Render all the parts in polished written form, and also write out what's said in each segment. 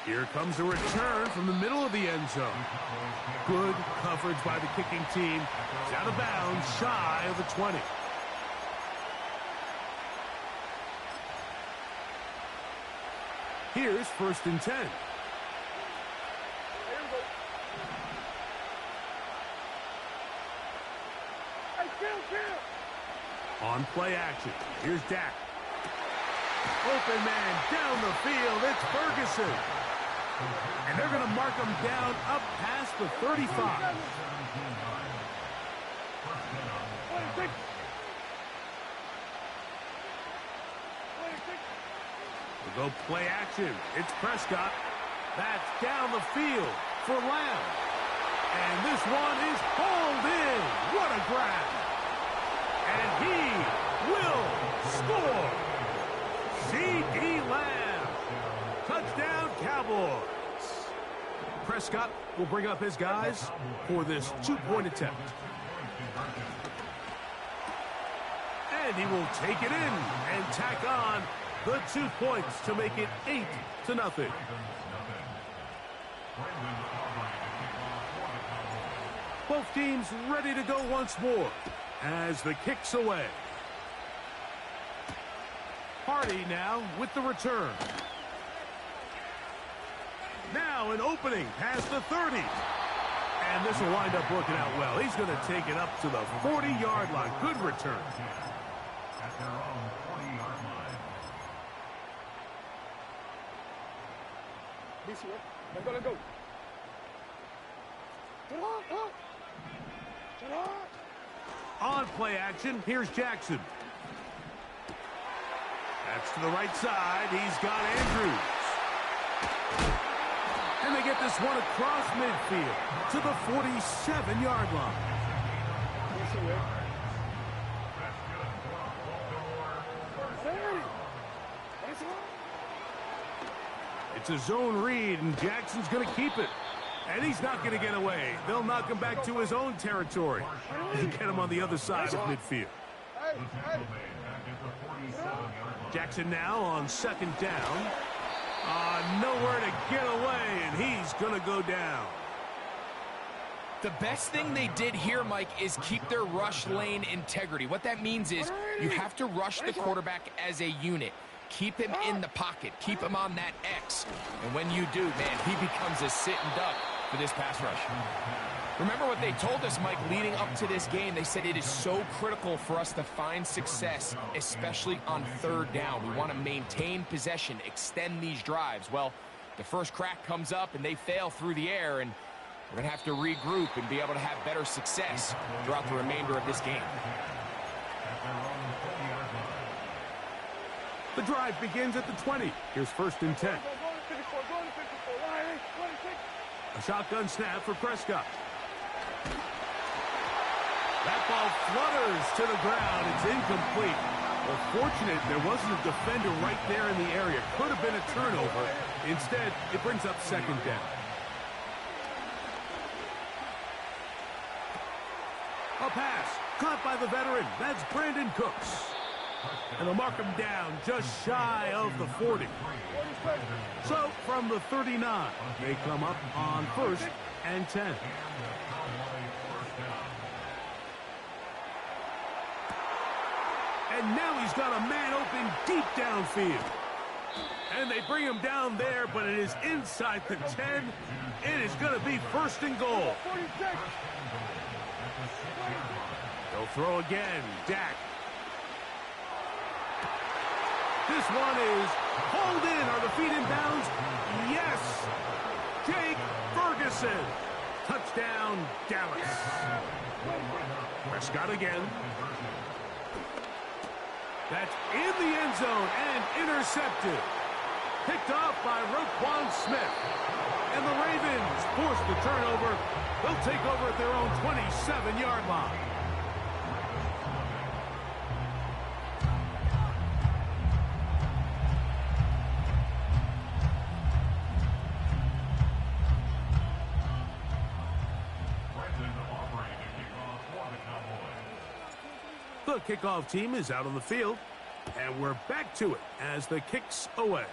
Here comes a return from the middle of the end zone. Good coverage by the kicking team. It's out of bounds, shy of the 20. Here's 1st and 10. On play action, here's Dak. Open man down the field, it's Ferguson. And they're going to mark him down up past the 35. We'll go play action. It's Prescott. That's down the field for Lamb. And this one is hauled in. What a grab. And he will score. C.D. Lamb. Touchdown, Cowboys. Prescott will bring up his guys for this 2-point attempt. And he will take it in and tack on the 2 points to make it 8-0. Both teams ready to go once more as the kick's away. Hardy now with the return. Now an opening past the 30. And this will wind up working out well. He's going to take it up to the 40-yard line. Good return. At their own 40-yard line. This way. I'm going to go. Get on, Get on. On play action, here's Jackson. That's to the right side. He's got Andrews. And they get this one across midfield to the 47-yard line. It's a zone read, and Jackson's going to keep it. And he's not going to get away. They'll knock him back to his own territory and get him on the other side of midfield. Jackson now on 2nd down. Nowhere to get away, and he's going to go down. The best thing they did here, Mike, is keep their rush lane integrity. What that means is you have to rush the quarterback as a unit. Keep him in the pocket. Keep him on that X. And when you do, man, he becomes a sitting duck for this pass rush. Remember what they told us, Mike, leading up to this game. They said it is so critical for us to find success, especially on 3rd down. We want to maintain possession, extend these drives. Well, the first crack comes up, and they fail through the air, and we're going to have to regroup and be able to have better success throughout the remainder of this game. The drive begins at the 20. Here's 1st and 10. A shotgun snap for Prescott. That ball flutters to the ground. It's incomplete. Well, fortunate there wasn't a defender right there in the area. Could have been a turnover. Instead, it brings up 2nd down. A pass caught by the veteran. That's Brandon Cooks. And they'll mark him down just shy of the 40. So from the 39, they come up on 1st and 10. And now he's got a man open deep downfield. And they bring him down there, but it is inside the 10. It is going to be 1st and goal. They'll throw again. Dak. This one is hauled in. Are the feet in bounds? Yes. Jake Ferguson. Touchdown, Dallas. Prescott again. That's in the end zone and intercepted. Picked off by Roquan Smith. And the Ravens force the turnover. They'll take over at their own 27-yard line. The kickoff team is out on the field, and we're back to it as the kick's away.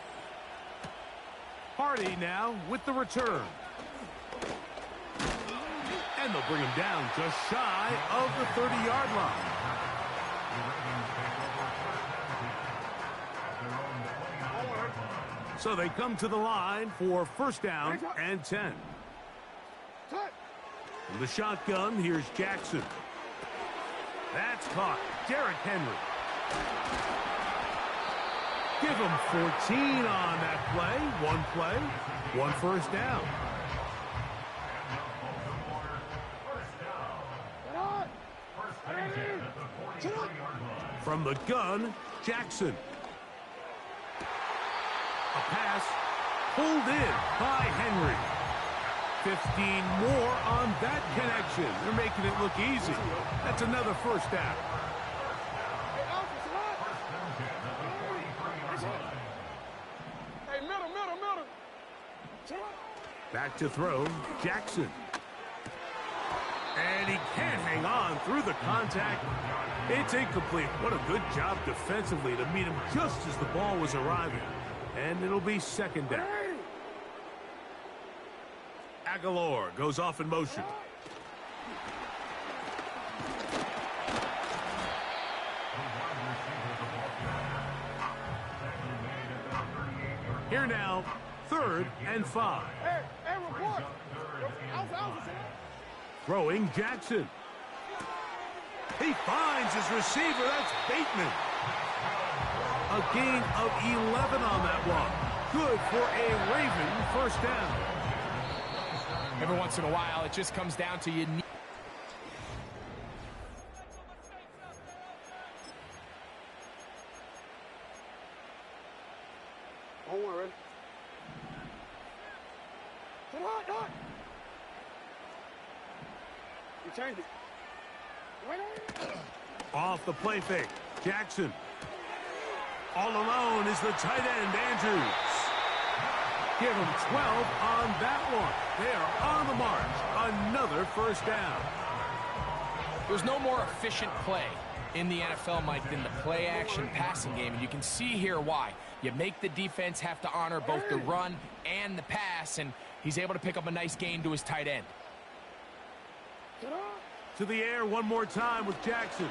Hardy now with the return. And they'll bring him down just shy of the 30-yard line. So they come to the line for first down and 10. From the shotgun, here's Jackson. That's caught. Derrick Henry. Give him 14 on that play, one first down. From the gun, Jackson. A pass pulled in by Henry. 15 more on that connection. They're making it look easy. That's another first down. Hey, middle. Back to throw, Jackson. And he can't hang on through the contact. It's incomplete. What a good job defensively to meet him just as the ball was arriving. And it'll be second down. Aguilar goes off in motion. Here now, 3rd and 5. Hey, report. Throwing Jackson. He finds his receiver. That's Bateman. A gain of 11 on that one. Good for a Raven first down. Every once in a while, it just comes down to you need. Don't worry. Dot. You changed it. Off the play fake. Jackson. All alone is the tight end, Andrews. Give him 12 on that one. They are on the march. Another first down. There's no more efficient play in the NFL, Mike, than the play-action passing game. And you can see here why. You make the defense have to honor both the run and the pass, and he's able to pick up a nice gain to his tight end. To the air one more time with Jackson.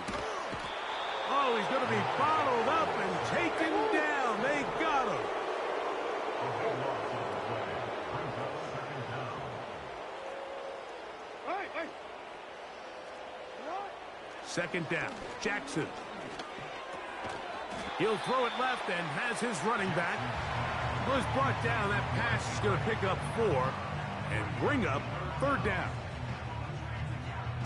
Oh, he's going to be bottled up and taken down. They got him. Second down, Jackson. He'll throw it left and has his running back. Was brought down. That pass is going to pick up 4 and bring up 3rd down.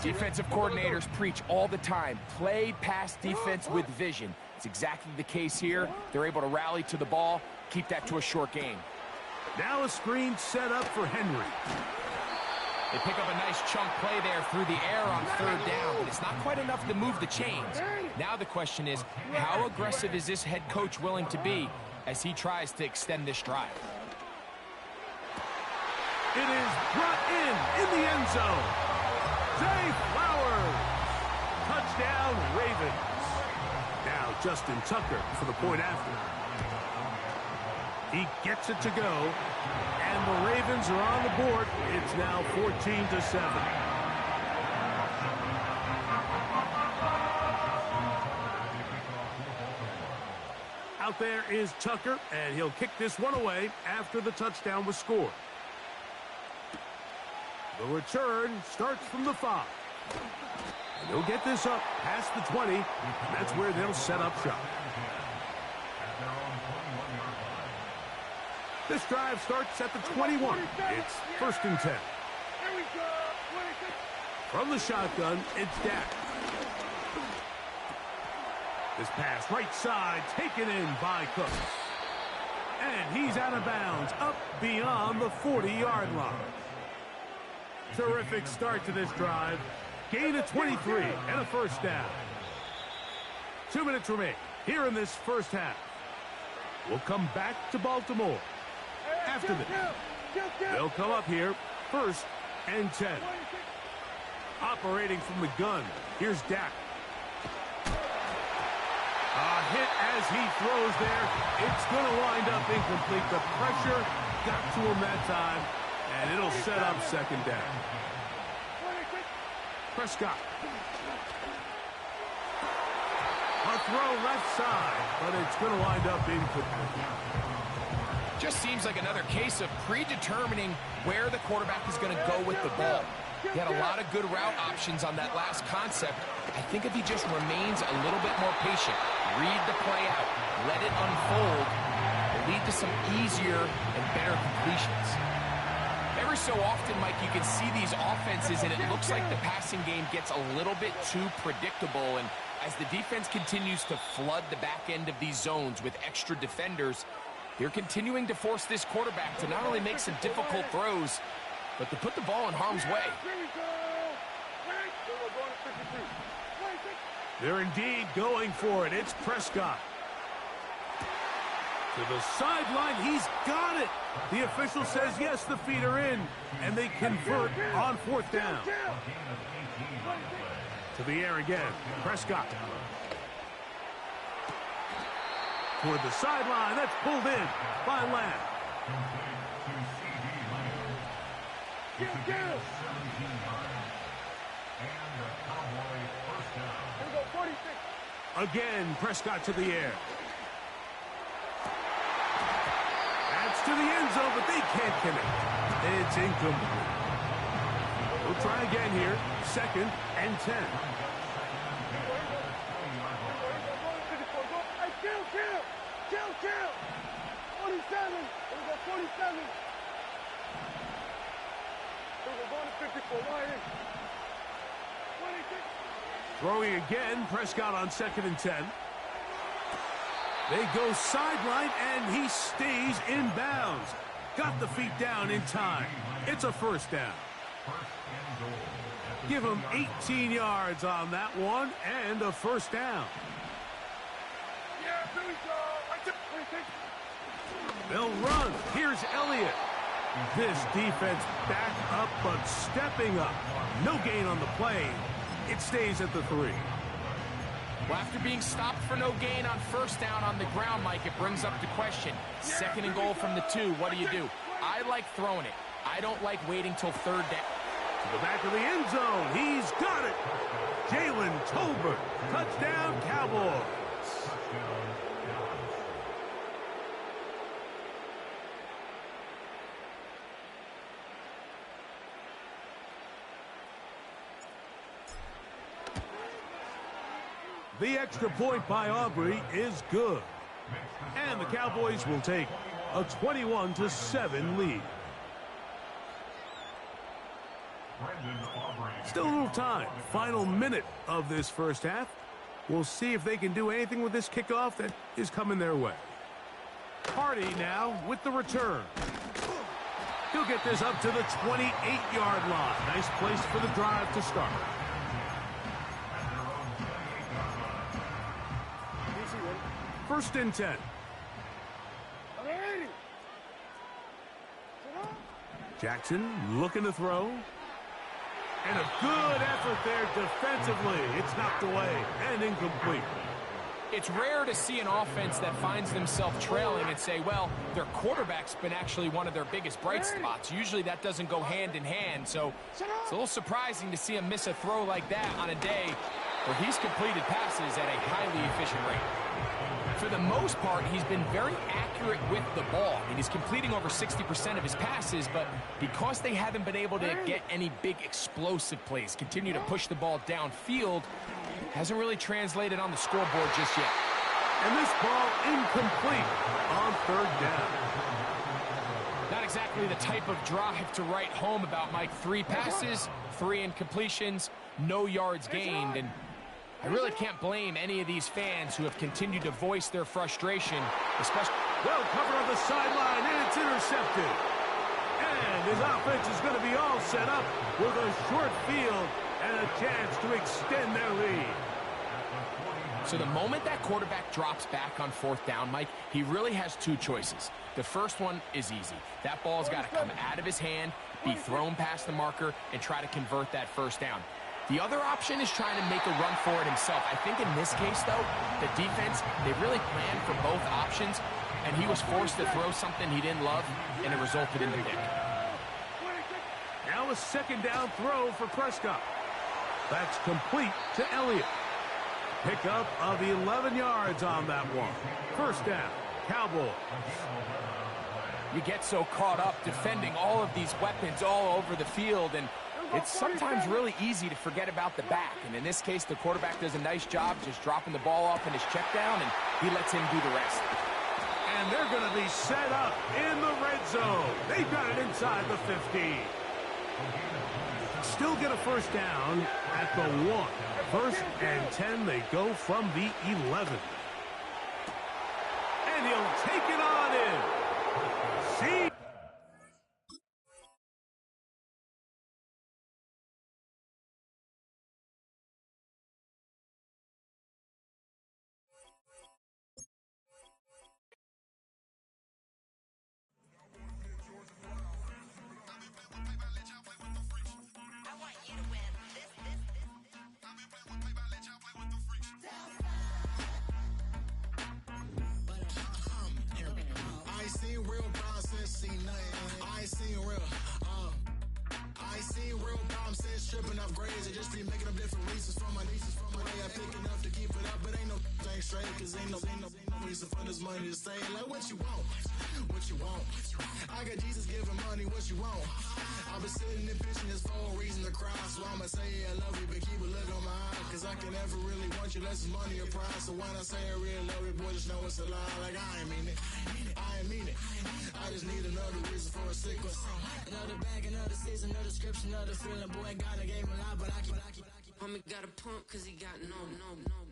Defensive coordinators preach all the time, play pass defense with vision. It's exactly the case here. They're able to rally to the ball, keep that to a short game. Now a screen set up for Henry. They pick up a nice chunk play there through the air on 3rd down, but it's not quite enough to move the chains. Now the question is, how aggressive is this head coach willing to be as he tries to extend this drive? It is brought in the end zone. Zay Flowers. Touchdown, Ravens. Now Justin Tucker for the point after. He gets it to go, and the Ravens are on the board. It's now 14-7. Out there is Tucker, and he'll kick this one away after the touchdown was scored. The return starts from the 5. And they'll get this up past the 20, and that's where they'll set up shop. This drive starts at the 21. It's 1st and 10. From the shotgun, it's Dak. This pass right side taken in by Cooks. And he's out of bounds up beyond the 40-yard line. Terrific start to this drive. Gain of 23 and a first down. 2 minutes remain here in this first half. We'll come back to Baltimore. After this, they'll come up here 1st and 10. Operating from the gun, here's Dak. A hit as he throws there. It's going to wind up incomplete. The pressure got to him that time, and it'll set up second down. Prescott. A throw left side, but it's going to wind up incomplete. Just seems like another case of predetermining where the quarterback is going to go with the ball. He had a lot of good route options on that last concept. I think if he just remains a little bit more patient, read the play out, let it unfold, will lead to some easier and better completions. Every so often, Mike, you can see these offenses, and it looks like the passing game gets a little bit too predictable. And as the defense continues to flood the back end of these zones with extra defenders, they're continuing to force this quarterback to not only make some difficult throws, but to put the ball in harm's way. They're indeed going for it. It's Prescott. To the sideline, he's got it. The official says yes, the feet are in, and they convert on fourth down. To the air again, Prescott. Toward the sideline, that's pulled in by Lamb. Again, Prescott to the air. That's to the end zone, but they can't connect. It's incomplete. We'll try again here. 2nd and 10. Kill! 47. Here we go, 47. Here we go, going to 54. Right in. 26. Throwing again, Prescott on 2nd and 10. They go sideline, and he stays in bounds. Got the feet down in time. It's a first down. Give him 18 yards on that one, and a first down. Yeah, here we go. They'll run. Here's Elliott. This defense back up, but stepping up. No gain on the play. It stays at the 3. Well, after being stopped for no gain on first down on the ground, Mike, it brings up the question. 2nd and goal from the 2, what do? I like throwing it. I don't like waiting till 3rd down. To the back of the end zone. He's got it. Jalen Tolbert. Touchdown, Cowboys. The extra point by Aubrey is good. And the Cowboys will take a 21-7 lead. Still a little time. Final minute of this first half. We'll see if they can do anything with this kickoff that is coming their way. Hardy now with the return. He'll get this up to the 28-yard line. Nice place for the drive to start. First and 10. Jackson looking to throw. And a good effort there defensively. It's knocked away and incomplete. It's rare to see an offense that finds themselves trailing and say, well, their quarterback's been actually one of their biggest bright spots. Usually that doesn't go hand in hand, so it's a little surprising to see him miss a throw like that on a day where he's completed passes at a highly efficient rate. For the most part, he's been very accurate with the ball. I mean, he's completing over 60% of his passes, but because they haven't been able to get any big explosive plays, continue to push the ball downfield, hasn't really translated on the scoreboard just yet. And this ball incomplete on 3rd down. Not exactly the type of drive to write home about, Mike. 3 passes, 3 incompletions, no yards gained, and I really can't blame any of these fans who have continued to voice their frustration, especially... Well covered on the sideline, and it's intercepted. And his offense is going to be all set up with a short field and a chance to extend their lead. So the moment that quarterback drops back on 4th down, Mike, he really has 2 choices. The first one is easy. That ball's got to come out of his hand, be thrown past the marker, and try to convert that first down. The other option is trying to make a run for it himself. I think in this case, though, the defense, they really planned for both options, and he was forced to throw something he didn't love, and it resulted in the pick. Now a second down throw for Prescott. That's complete to Elliott. Pickup of 11 yards on that one. First down, Cowboys. You get so caught up defending all of these weapons all over the field, and it's sometimes really easy to forget about the back. And in this case, the quarterback does a nice job just dropping the ball off in his check down, and he lets him do the rest. And they're going to be set up in the red zone. They've got it inside the 50. Still get a first down at the 1. First and 10, they go from the 11. And he'll take it on in. See? Stripping off grades and just be making up different reasons for my nieces. For my day, I pick enough to keep it up, but ain't no thing straight, cause ain't no reason for this money to stay. Like, what you want? What you want? I got Jesus giving money, what you want? I've been sitting and pitching this for a reason to cry, so I'ma say I love you, but keep a look on my eye, cause I can never really want you unless it's money or prize. So when I say I really love you, boy, just know it's a lie. Like, I ain't mean it. I ain't mean it. I just need another reason for a sickle. Another bag, another season, another description, another feeling. Boy, God, I gave him a lot, but I keep. Homie got a pump cause he got no.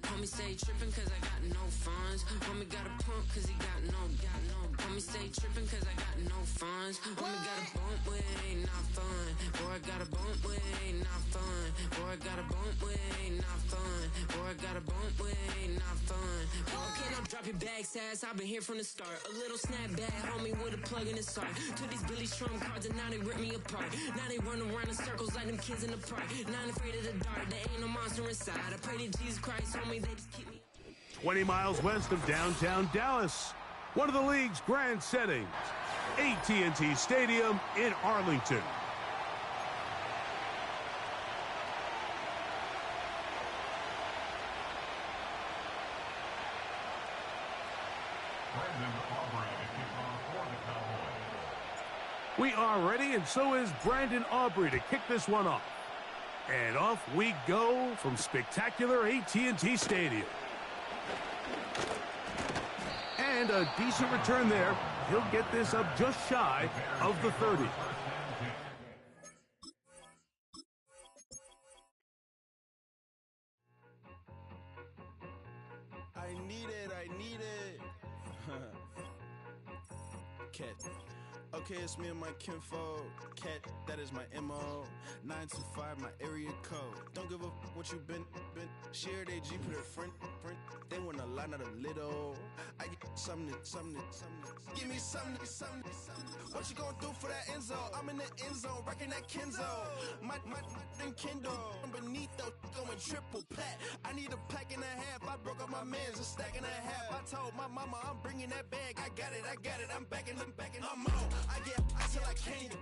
Homie stay tripping cause I got no funds. Homie got a pump cause he got no. Homie stay tripping cause I got no funds. Homie got a bump with it ain't not fun. Boy, I got a bump with it ain't not fun. Boy, I got a bump with it ain't not fun. Boy, I got a bump with it ain't not fun. Boy, can I drop your bag sass? I've been here from the start. A little snapback, homie, with a plug in his heart. To these Billy Trump cards and now they rip me apart. Now they run around in circles like them kids in the park. Not afraid of the dark. There ain't no monster inside. I pray to Jesus Christ, homie, they just keep me. 20 miles west of downtown Dallas. One of the league's grand settings. AT&T Stadium in Arlington. We are ready, and so is Brandon Aubrey to kick this one off. And off we go from spectacular AT&T Stadium. And a decent return there. He'll get this up just shy of the 30. I need it. Cat. Okay, it's me and my kinfolk. Cat, that is my MO. 925, my area code. Don't give a what you been. Share they G, put her friend. They want a lot, not a little. I get something. Give me something. What you gonna do for that end zone? I'm in the end zone, wrecking that Kenzo. My Kindle. Beneath though, going triple plat. I need a pack and a half. I broke up my mans, a stack and a half. I told my mama I'm bringing that bag. I got it. I'm backing. I'm on. I get till I can't.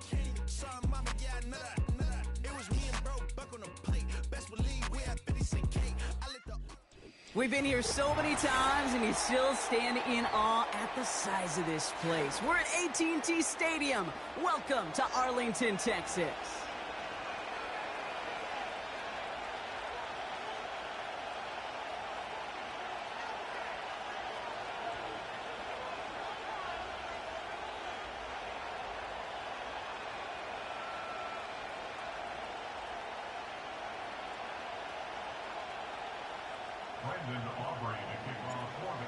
Sorry, mama, yeah, I know that. It was me and bro, buck on the plate. Best believe we had 50 cent cake. I let the. We've been here so many times, and you still stand in awe at the size of this place. We're at AT&T Stadium. Welcome to Arlington, Texas.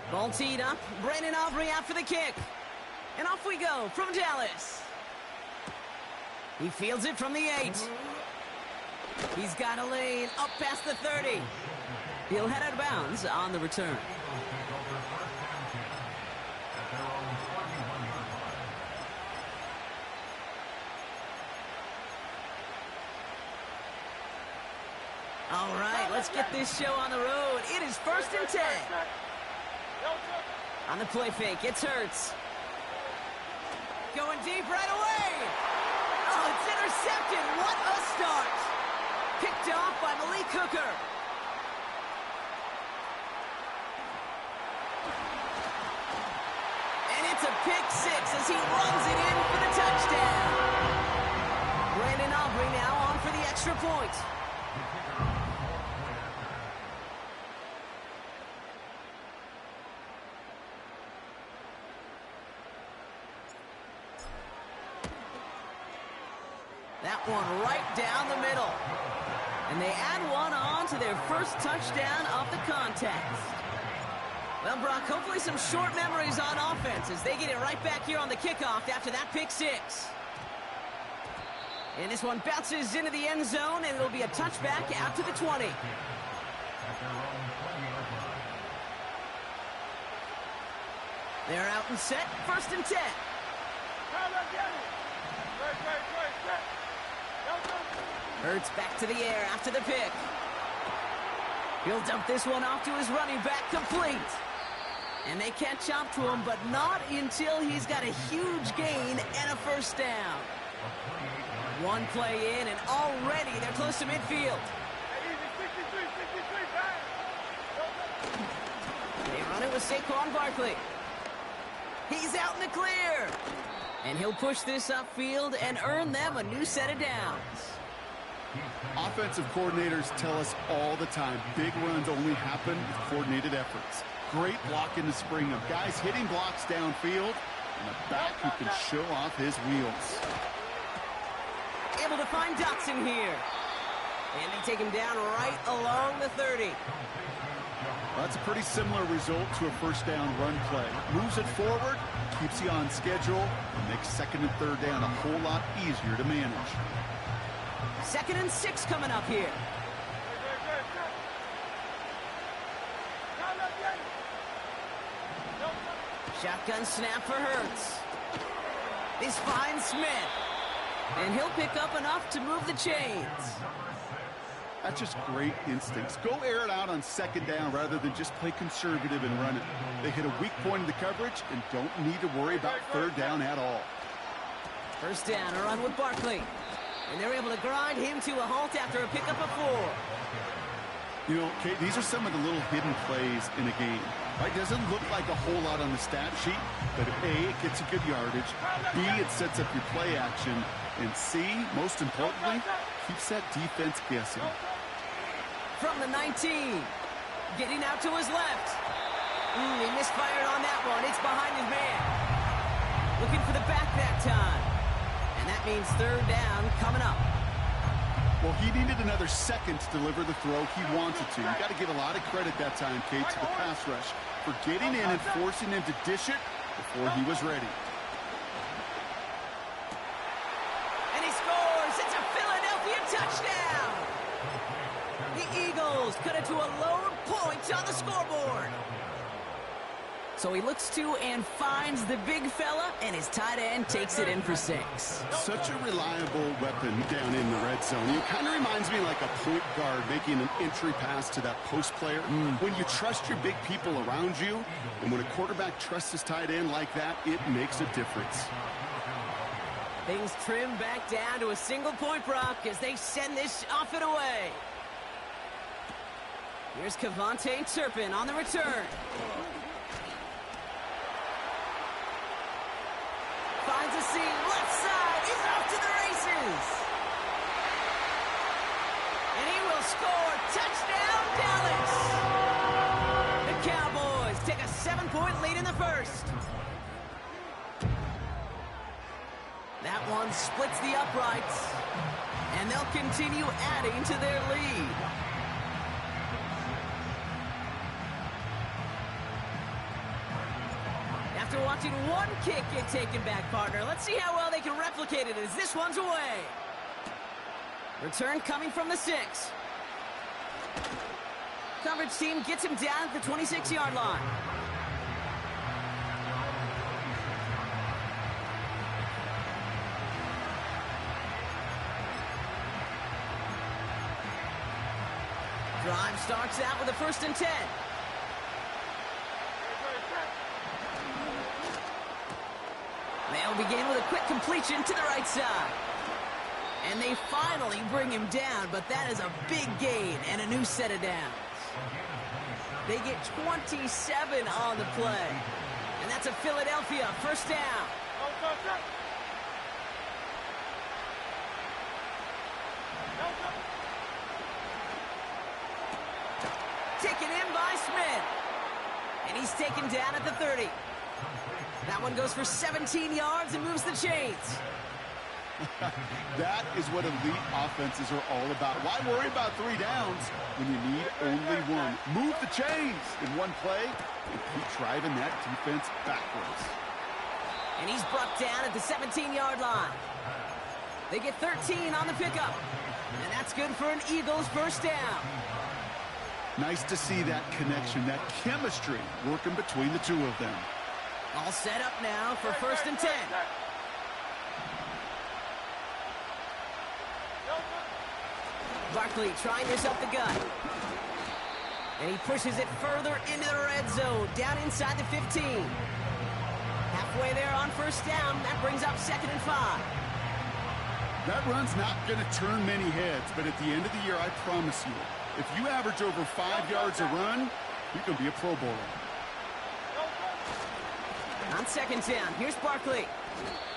Ball teed up. Brandon Aubrey out for the kick. And off we go from Dallas. He fields it from the 8. He's got a lane up past the 30. He'll head out of bounds on the return. All right, let's get this show on the road. It is 1st and 10. On the play fake, it's Hurts. Going deep right away. Oh, it's intercepted. What a start. Picked off by Malik Hooker. And it's a pick six as he runs it in for the touchdown. Brandon Aubrey now on for the extra point. That one right down the middle. And they add one on to their first touchdown of the contest. Well, Brock, hopefully some short memories on offense as they get it right back here on the kickoff after that pick six. And this one bounces into the end zone, and it'll be a touchback out to the 20. They're out and set, 1st and 10. Hurts back to the air after the pick. He'll dump this one off to his running back, complete. And they catch up to him, but not until he's got a huge gain and a first down. One play in, and already they're close to midfield. They run it with Saquon Barkley. He's out in the clear. And he'll push this upfield and earn them a new set of downs. Offensive coordinators tell us all the time, big runs only happen with coordinated efforts. Great block in the spring of guys hitting blocks downfield, and a back who can show off his wheels. Able to find Dotson here. And they take him down right along the 30. Well, that's a pretty similar result to a first down run play. Moves it forward, keeps you on schedule, and makes 2nd and 3rd down a whole lot easier to manage. 2nd and 6 coming up here. Shotgun snap for Hurts. This finds Smith. And he'll pick up enough to move the chains. That's just great instincts. Go air it out on 2nd down rather than just play conservative and run it. They hit a weak point in the coverage and don't need to worry about 3rd down at all. First down, a run with Barkley. And they're able to grind him to a halt after a pickup of 4. You know, Kate, these are some of the little hidden plays in a game. Right? Doesn't look like a whole lot on the stat sheet, but A, it gets you good yardage. B, it sets up your play action. And C, most importantly, keeps that defense guessing. From the 19. Getting out to his left. He misfired on that one. It's behind his man. Looking for the back that time. And that means 3rd down coming up. Well, he needed another second to deliver the throw he wanted to. You got to give a lot of credit that time, Kate, to the pass rush for getting in and forcing him to dish it before he was ready. And he scores! It's a Philadelphia touchdown! The Eagles cut it to a lower point on the scoreboard. So he looks to and finds the big fella, and his tight end takes it in for 6. Such a reliable weapon down in the red zone. It kind of reminds me like a point guard making an entry pass to that post player. When you trust your big people around you, and when a quarterback trusts his tight end like that, it makes a difference. Things trim back down to a single point, Brock, as they send this off and away. Here's Kevontae Turpin on the return. Finds a seam, left side, he's off to the races. And he will score, touchdown Dallas. The Cowboys take a 7-point lead in the first. That one splits the uprights, and they'll continue adding to their lead. After watching one kick get taken back, partner, let's see how well they can replicate it as this one's away. Return coming from the 6. Coverage team gets him down at the 26-yard line. Drive starts out with a 1st and 10. They'll begin with a quick completion to the right side. And they finally bring him down, but that is a big gain and a new set of downs. They get 27 on the play. And that's a Philadelphia 1st down. Taken in by Smith. And he's taken down at the 30. That one goes for 17 yards and moves the chains. That is what elite offenses are all about. Why worry about 3 downs when you need only one? Move the chains in one play and keep driving that defense backwards. And he's brought down at the 17-yard line. They get 13 on the pickup. And that's good for an Eagles 1st down. Nice to see that connection, that chemistry working between the two of them. All set up now for 1st and 10. Barkley trying this up the gut. And he pushes it further into the red zone, down inside the 15. Halfway there on 1st down, that brings up 2nd and 5. That run's not going to turn many heads, but at the end of the year, I promise you, if you average over 5 yards a run, you can be a Pro Bowler. On 2nd down, here's Barkley.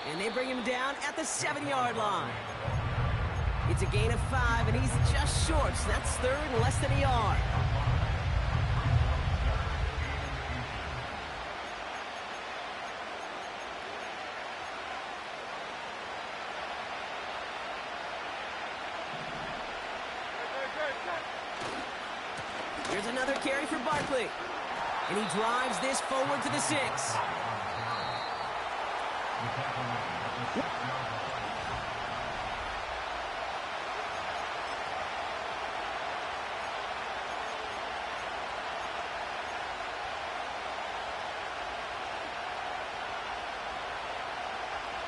And they bring him down at the 7-yard line. It's a gain of 5, and he's just short, so that's 3rd and less than a yard. Here's another carry for Barkley. And he drives this forward to the 6.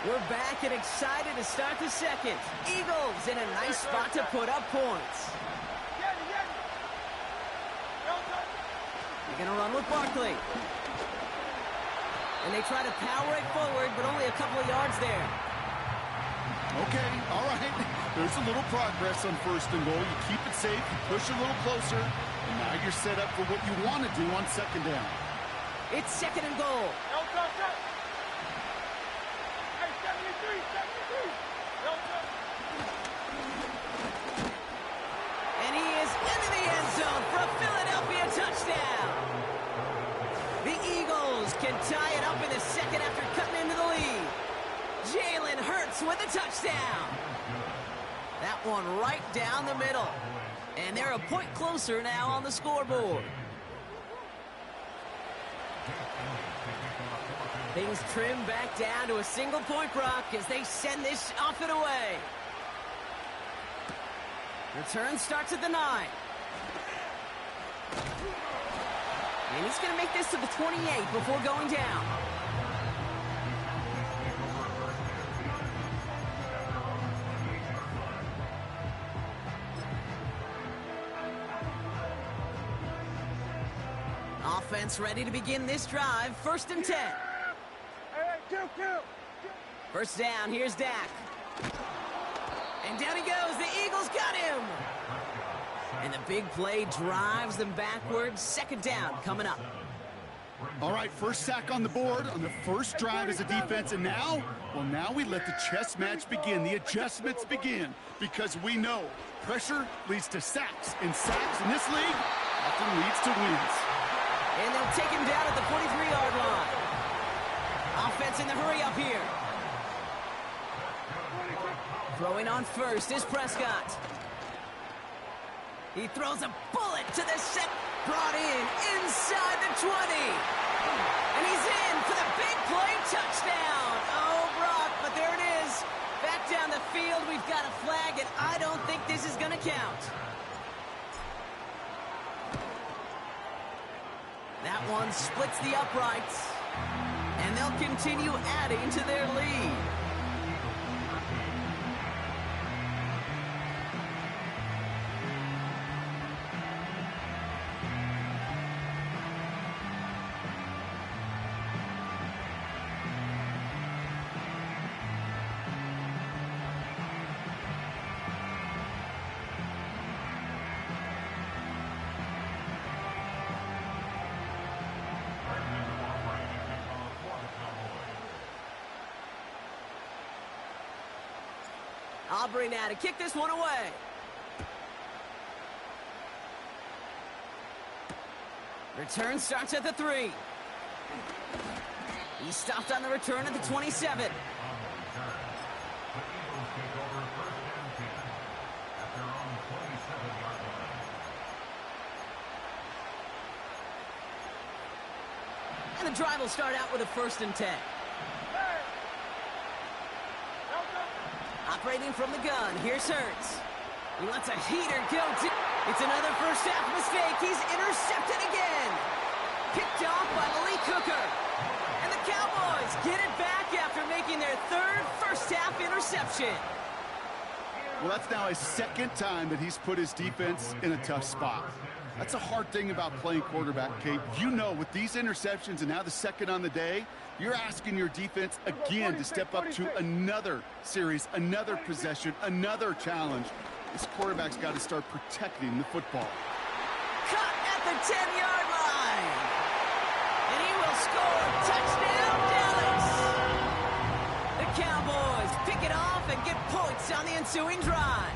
We're back and excited to start the 2nd. Eagles in a nice spot to put up points. They're going to run with Barkley. And they try to power it forward, but only a couple of yards there. Okay, all right. There's a little progress on 1st and goal. You keep it safe, you push a little closer, and now you're set up for what you want to do on 2nd down. It's 2nd and goal. And he is into the end zone for a Philadelphia touchdown. The Eagles can tie it up in the 2nd after cutting into the lead. Jalen Hurts with a touchdown. That one right down the middle. And they're a point closer now on the scoreboard. Things trim back down to a single-point rock as they send this off and away. Return starts at the 9. And he's going to make this to the 28 before going down. Offense ready to begin this drive. 1st and 10. 1st down, here's Dak. And down he goes, the Eagles got him! And the big play drives them backwards. 2nd down coming up. All right, 1st sack on the board on the 1st drive as a defense, and now, well, now we let the chess match begin, the adjustments begin, because we know pressure leads to sacks, and sacks in this league often leads to wins. And they'll take him down at the 43-yard line. Offense in the hurry up here. Throwing on 1st is Prescott. He throws a bullet to the set. Brought in inside the 20. And he's in for the big play touchdown. Oh, Brock, but there it is. Back down the field, we've got a flag, and I don't think this is going to count. That one splits the uprights. And they'll continue adding to their lead. Aubrey now to kick this one away. Return starts at the 3. He stopped on the return at the 27. And the drive will start out with a 1st and 10. Operating from the gun, here's Hurts. He lets a heater go to... It's another first half mistake. He's intercepted again. Picked off by Malik Hooker. And the Cowboys get it back after making their 3rd first half interception. Well, that's now his 2nd time that he's put his defense in a tough spot. That's a hard thing about playing quarterback, Kate. You know, with these interceptions and now the 2nd on the day, you're asking your defense again to step up to another series, another possession, another challenge. This quarterback's got to start protecting the football. Cut at the 10-yard line. And he will score. Touchdown, Dallas. The Cowboys pick it off and get points on the ensuing drive.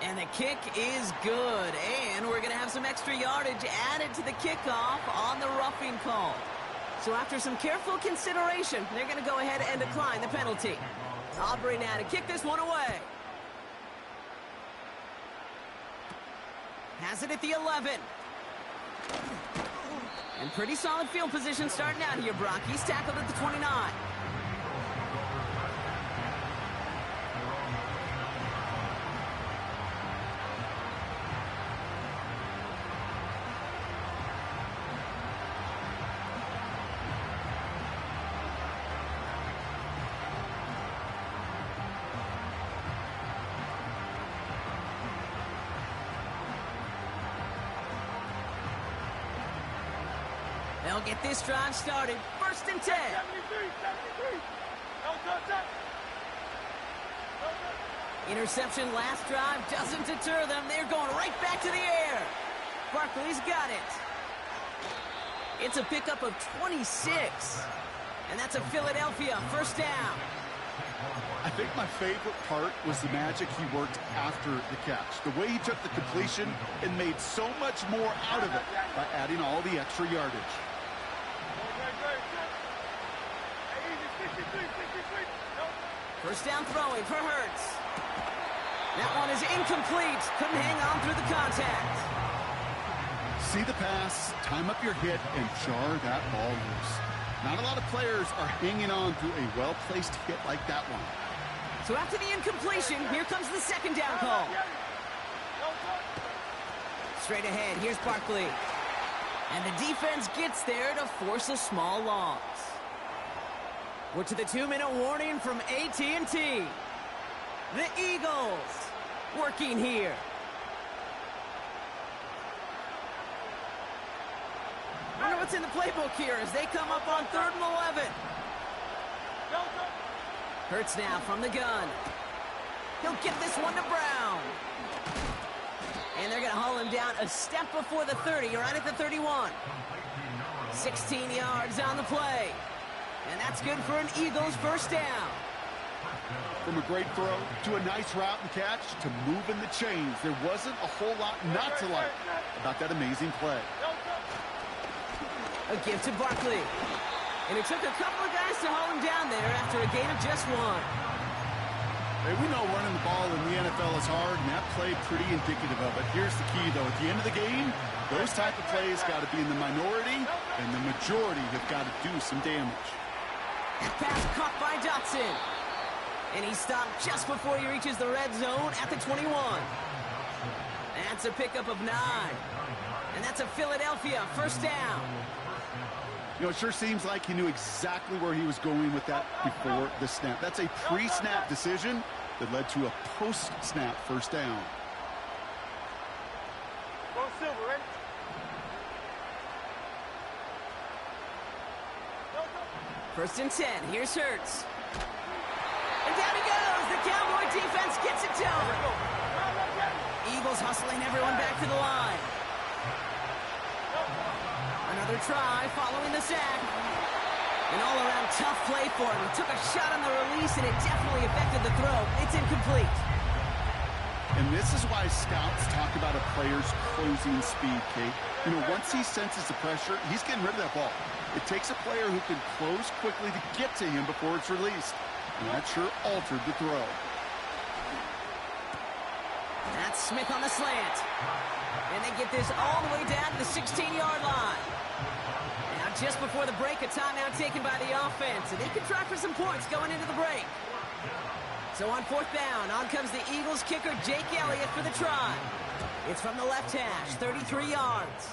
And the kick is good. And we're going to have some extra yardage added to the kickoff on the roughing call. So after some careful consideration, they're going to go ahead and decline the penalty. Aubrey now to kick this one away. Has it at the 11. And pretty solid field position starting out here, Brock. He's tackled at the 29. They'll get this drive started. 1st and 10. Interception last drive doesn't deter them. They're going right back to the air. Barkley's got it. It's a pickup of 26. And that's a Philadelphia 1st down. I think my favorite part was the magic he worked after the catch. The way he took the completion and made so much more out of it by adding all the extra yardage. First down throwing for Hurts. That one is incomplete. Couldn't hang on through the contact. See the pass, time up your hit, and jar that ball loose. Not a lot of players are hanging on to a well-placed hit like that one. So after the incompletion, here comes the 2nd down call. Straight ahead, here's Barkley. And the defense gets there to force a small loss. We're to the 2-minute warning from AT&T. The Eagles working here. Wonder what's in the playbook here as they come up on 3rd and 11. Hurts now from the gun. He'll get this one to Brown. And they're going to haul him down a step before the 30, right at the 31. 16 yards on the play. And that's good for an Eagles 1st down. From a great throw to a nice route and catch to moving the chains, there wasn't a whole lot not to like about that amazing play. A give to Barkley. And it took a couple of guys to haul him down there after a gain of just 1. Hey, we know running the ball in the NFL is hard, and that play pretty indicative of it. Here's the key, though. At the end of the game, those type of plays got to be in the minority, and the majority have got to do some damage. Pass caught by Dotson. And he stopped just before he reaches the red zone at the 21. That's a pickup of 9. And that's a Philadelphia 1st down. You know, it sure seems like he knew exactly where he was going with that before the snap. That's a pre-snap decision that led to a post-snap 1st down. Go Silver, ready? First and 10. Here's Hurts. And down he goes. The Cowboy defense gets it done. Eagles hustling everyone back to the line. Another try following the sack. An all-around tough play for him. He took a shot on the release, and it definitely affected the throw. It's incomplete. And this is why scouts talk about a player's closing speed, Kate. You know, once he senses the pressure, he's getting rid of that ball. It takes a player who can close quickly to get to him before it's released. And that sure altered the throw. That's Smith on the slant. And they get this all the way down to the 16-yard line. Now, just before the break, a timeout taken by the offense. And they can try for some points going into the break. So on fourth down, on comes the Eagles kicker, Jake Elliott, for the try. It's from the left hash, 33 yards.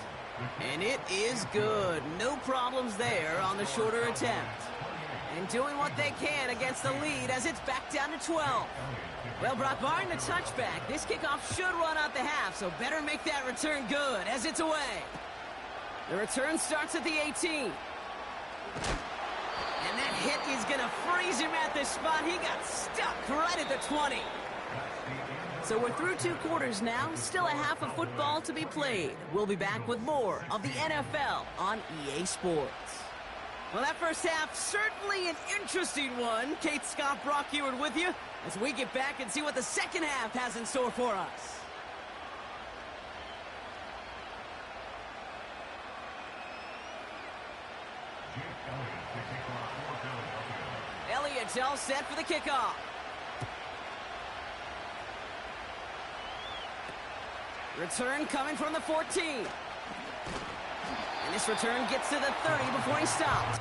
And it is good. No problems there on the shorter attempt. And doing what they can against the lead as it's back down to 12. Well, Brock, barring the touchback, this kickoff should run out the half, so better make that return good as it's away. The return starts at the 18. And that hit is going to freeze him at this spot. He got stuck right at the 20. So we're through 2 quarters now. Still a half of football to be played. We'll be back with more of the NFL on EA Sports. Well, that first half, certainly an interesting one. Kate, Scott, Brock Ewart with you as we get back and see what the second half has in store for us. Elliott's all set for the kickoff. Return coming from the 14. And this return gets to the 30 before he stops.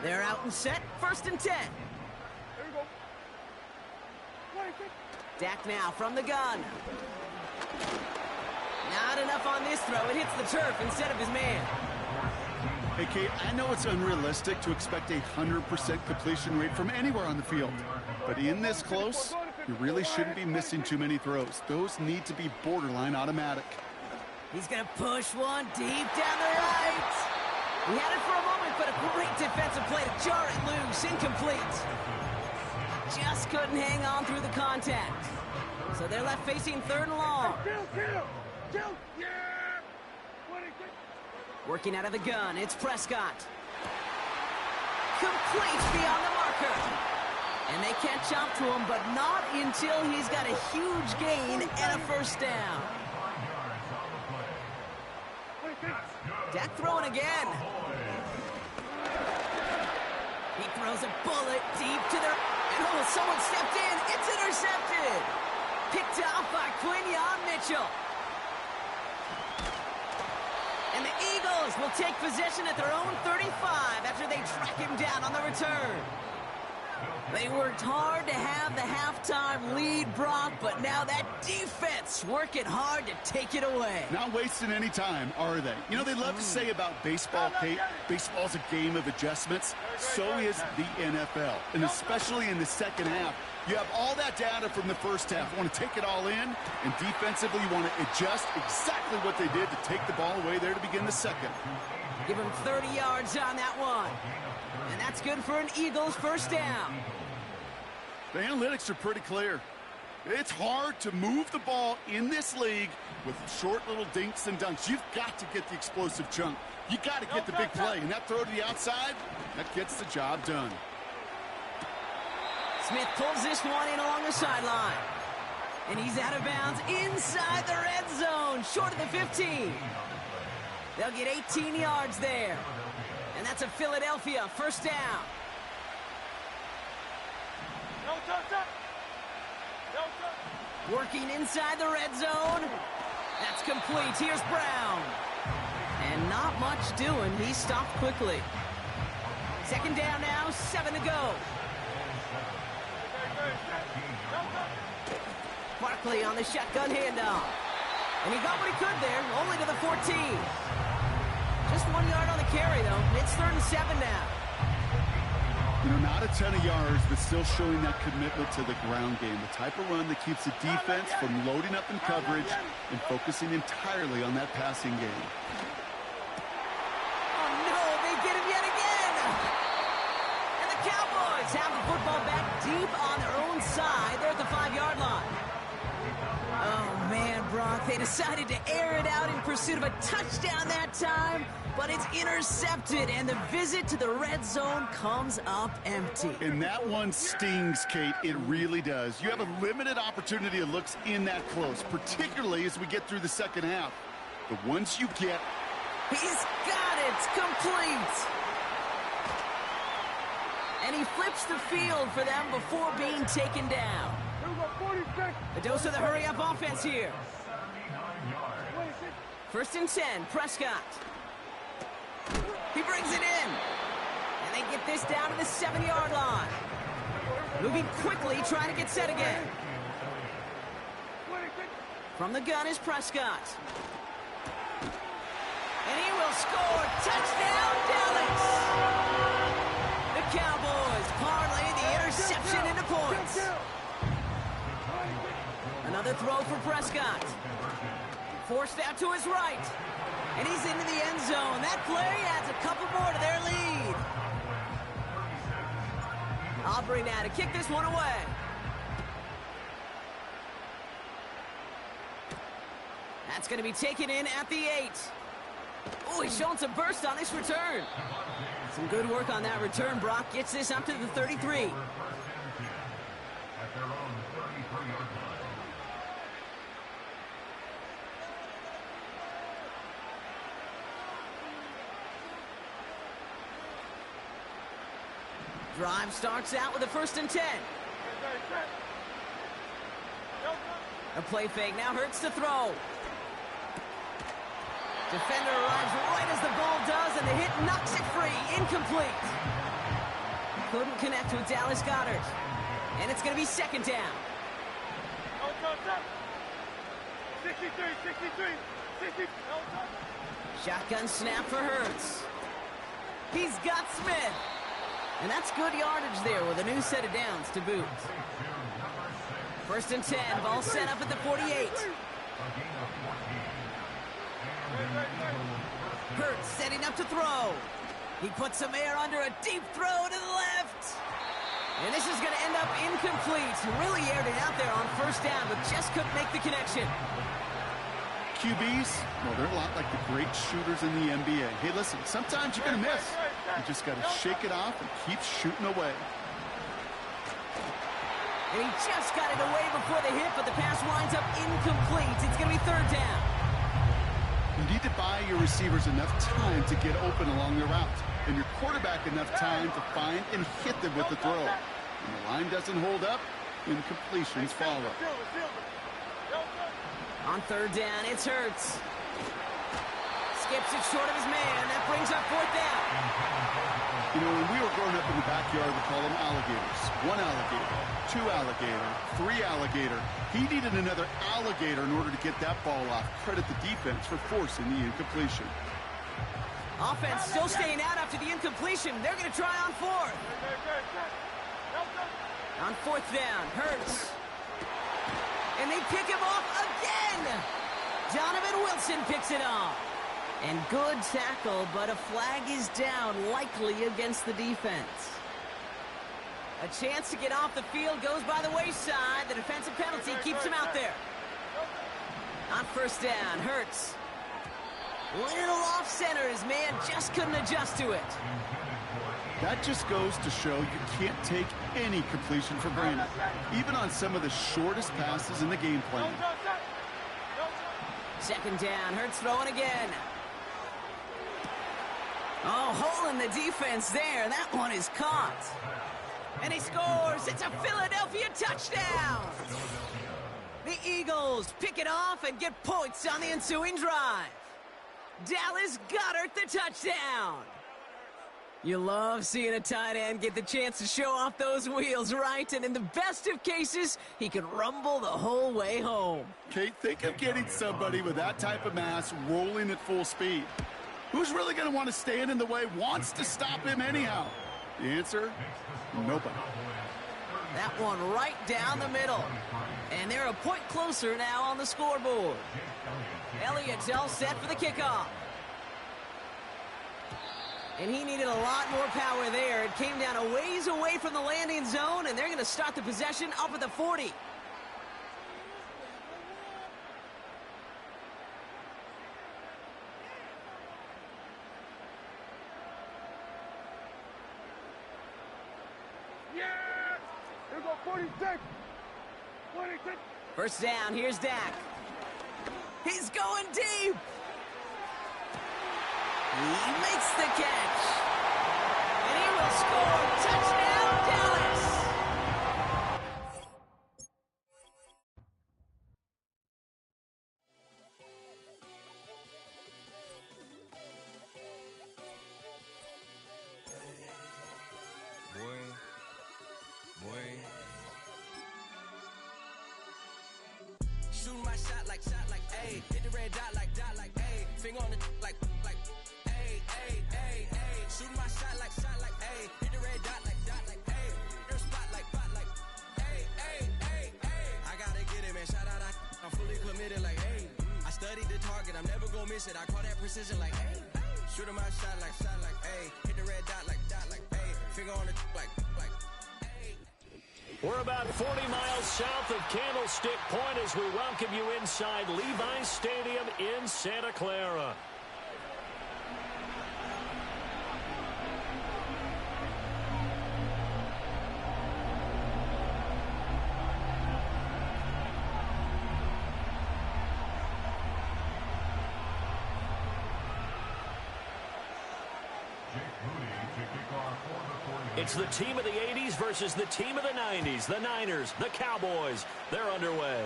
They're out and set, 1st and 10. There we go. Dak now from the gun. Not enough on this throw. It hits the turf instead of his man. Hey, Kate, I know it's unrealistic to expect a 100% completion rate from anywhere on the field. But in this close, you really shouldn't be missing too many throws. Those need to be borderline automatic. He's going to push one deep down the right. He had it for a moment, but a great defensive play to jar it loose. Incomplete. Just couldn't hang on through the contact. So they're left facing 3rd and long. Yeah! Working out of the gun, it's Prescott. Complete beyond the marker. And they catch up to him, but not until he's got a huge gain and a 1st down. Dak throwing again. He throws a bullet deep to the... And oh, someone stepped in. It's intercepted. Picked off by Quinyon Mitchell. And the Eagles will take possession at their own 35 after they track him down on the return. They worked hard to have the halftime lead, Brock, but now that defense working hard to take it away. Not wasting any time, are they? You know, they love to say about baseball, Kate, baseball's a game of adjustments. So is the NFL, and especially in the second half. You have all that data from the first half. You want to take it all in, and defensively you want to adjust exactly what they did to take the ball away there to begin the second. Give him 30 yards on that one. And that's good for an Eagles 1st down. The analytics are pretty clear. It's hard to move the ball in this league with short little dinks and dunks. You've got to get the explosive chunk. You got to get the big play. And that throw to the outside, that gets the job done. Smith pulls this one in along the sideline. And he's out of bounds inside the red zone, short of the 15. They'll get 18 yards there. And that's a Philadelphia 1st down. Working inside the red zone. That's complete. Here's Brown. And not much doing. He stopped quickly. 2nd down now, 7 to go. Barkley on the shotgun handoff. And he got what he could there, only to the 14. Just 1 yard on the carry, though. It's 3rd and 7 now. You know, not a ton of yards, but still showing that commitment to the ground game. The type of run that keeps the defense from loading up in coverage and focusing entirely on that passing game. Oh, no, they get him yet again. Dallas have the football back deep on their own side. They're at the 5-yard line. Oh, man, Brock, they decided to air it out in pursuit of a touchdown that time, but it's intercepted, and the visit to the red zone comes up empty. And that one stings, Kate. It really does. You have a limited opportunity of looks in that close, particularly as we get through the second half. But once you get... He's got it. Complete. And he flips the field for them before being taken down. A dose of the hurry-up offense here. 1st and 10, Prescott. He brings it in. And they get this down to the 7-yard line. Moving quickly, trying to get set again. From the gun is Prescott. And he will score. Touchdown, Dallas! The Cowboys parlay the interception into points. Another throw for Prescott. Forced out to his right. And he's into the end zone. That play adds a couple more to their lead. Aubrey now to kick this one away. That's going to be taken in at the 8. Oh, he's showing some burst on this return. Some good work on that return. Brock gets this up to the 33. Drive starts out with a 1st and 10. A play fake now hurts to throw. Defender arrives right as the ball does, and the hit knocks it free. Incomplete. Couldn't connect with Dallas Goedert. And it's going to be 2nd down. 63. Shotgun snap for Hurts. He's got Smith. And that's good yardage there with a new set of downs to boot. 1st and 10, ball set up at the 48. Hurts setting up to throw. He puts some air under a deep throw to the left. And this is going to end up incomplete. Really aired it out there on 1st down, but just couldn't make the connection. QBs, well, they're a lot like the great shooters in the NBA. Hey, listen, sometimes you're going to miss. You just got to shake it off and keep shooting away. And he just got it away before the hit, but the pass winds up incomplete. It's going to be 3rd down. You need to buy your receivers enough time to get open along their route, and your quarterback enough time to find and hit them with the throw. When the line doesn't hold up, incompletions follow. On 3rd down, it's Hurts. Skips it short of his man. That brings up 4th down. You know, when we were growing up in the backyard, we call them alligators. 1 alligator, 2 alligator, 3 alligator. He needed another alligator in order to get that ball off. Credit the defense for forcing the incompletion. Offense still staying out after the incompletion. They're going to try on 4th. On 4th down, Hurts. And they pick him off again. Donovan Wilson picks it off. And good tackle, but a flag is down, likely against the defense. A chance to get off the field goes by the wayside. The defensive penalty keeps him out there. On 1st down, Hurts. Little off center. His man just couldn't adjust to it. That just goes to show you can't take any completion for granted, even on some of the shortest passes in the game plan. 2nd down, Hurts throwing again. Oh, hole in the defense there. That one is caught. And he scores. It's a Philadelphia touchdown. The Eagles pick it off and get points on the ensuing drive. Dallas Goedert the touchdown. You love seeing a tight end get the chance to show off those wheels, right? And in the best of cases, he can rumble the whole way home. Kate, think of getting somebody with that type of mass rolling at full speed. Who's really going to want to stand in the way, wants to stop him anyhow? The answer, nobody. That one right down the middle. And they're a point closer now on the scoreboard. Elliott's all set for the kickoff. And he needed a lot more power there. It came down a ways away from the landing zone, and they're going to start the possession up at the 40. Yes! Here we go, 46! 46! First down, here's Dak. He's going deep. He makes the catch. And he will score. Touchdown, Dallas. Shooting my shot like, ayy. Hit the red dot like, ayy. Finger on the like, ayy, ayy, ayy, ayy. Shooting my shot like, ayy. Hit the red dot like, ayy. Your spot like, ayy, ayy, ayy, ayy. I gotta get it, man. Shout out, I'm fully committed like, ayy. I studied the target, I'm never gonna miss it. I call that precision like, ayy. Shooting my shot like, ayy. Hit the red dot like, ayy. Finger on the like, ayy. We're about 40 miles south of Candlestick Point as we welcome you inside Levi's Stadium in Santa Clara. It's the team of the 80s versus the team of the 90s. The Niners, the Cowboys, they're underway.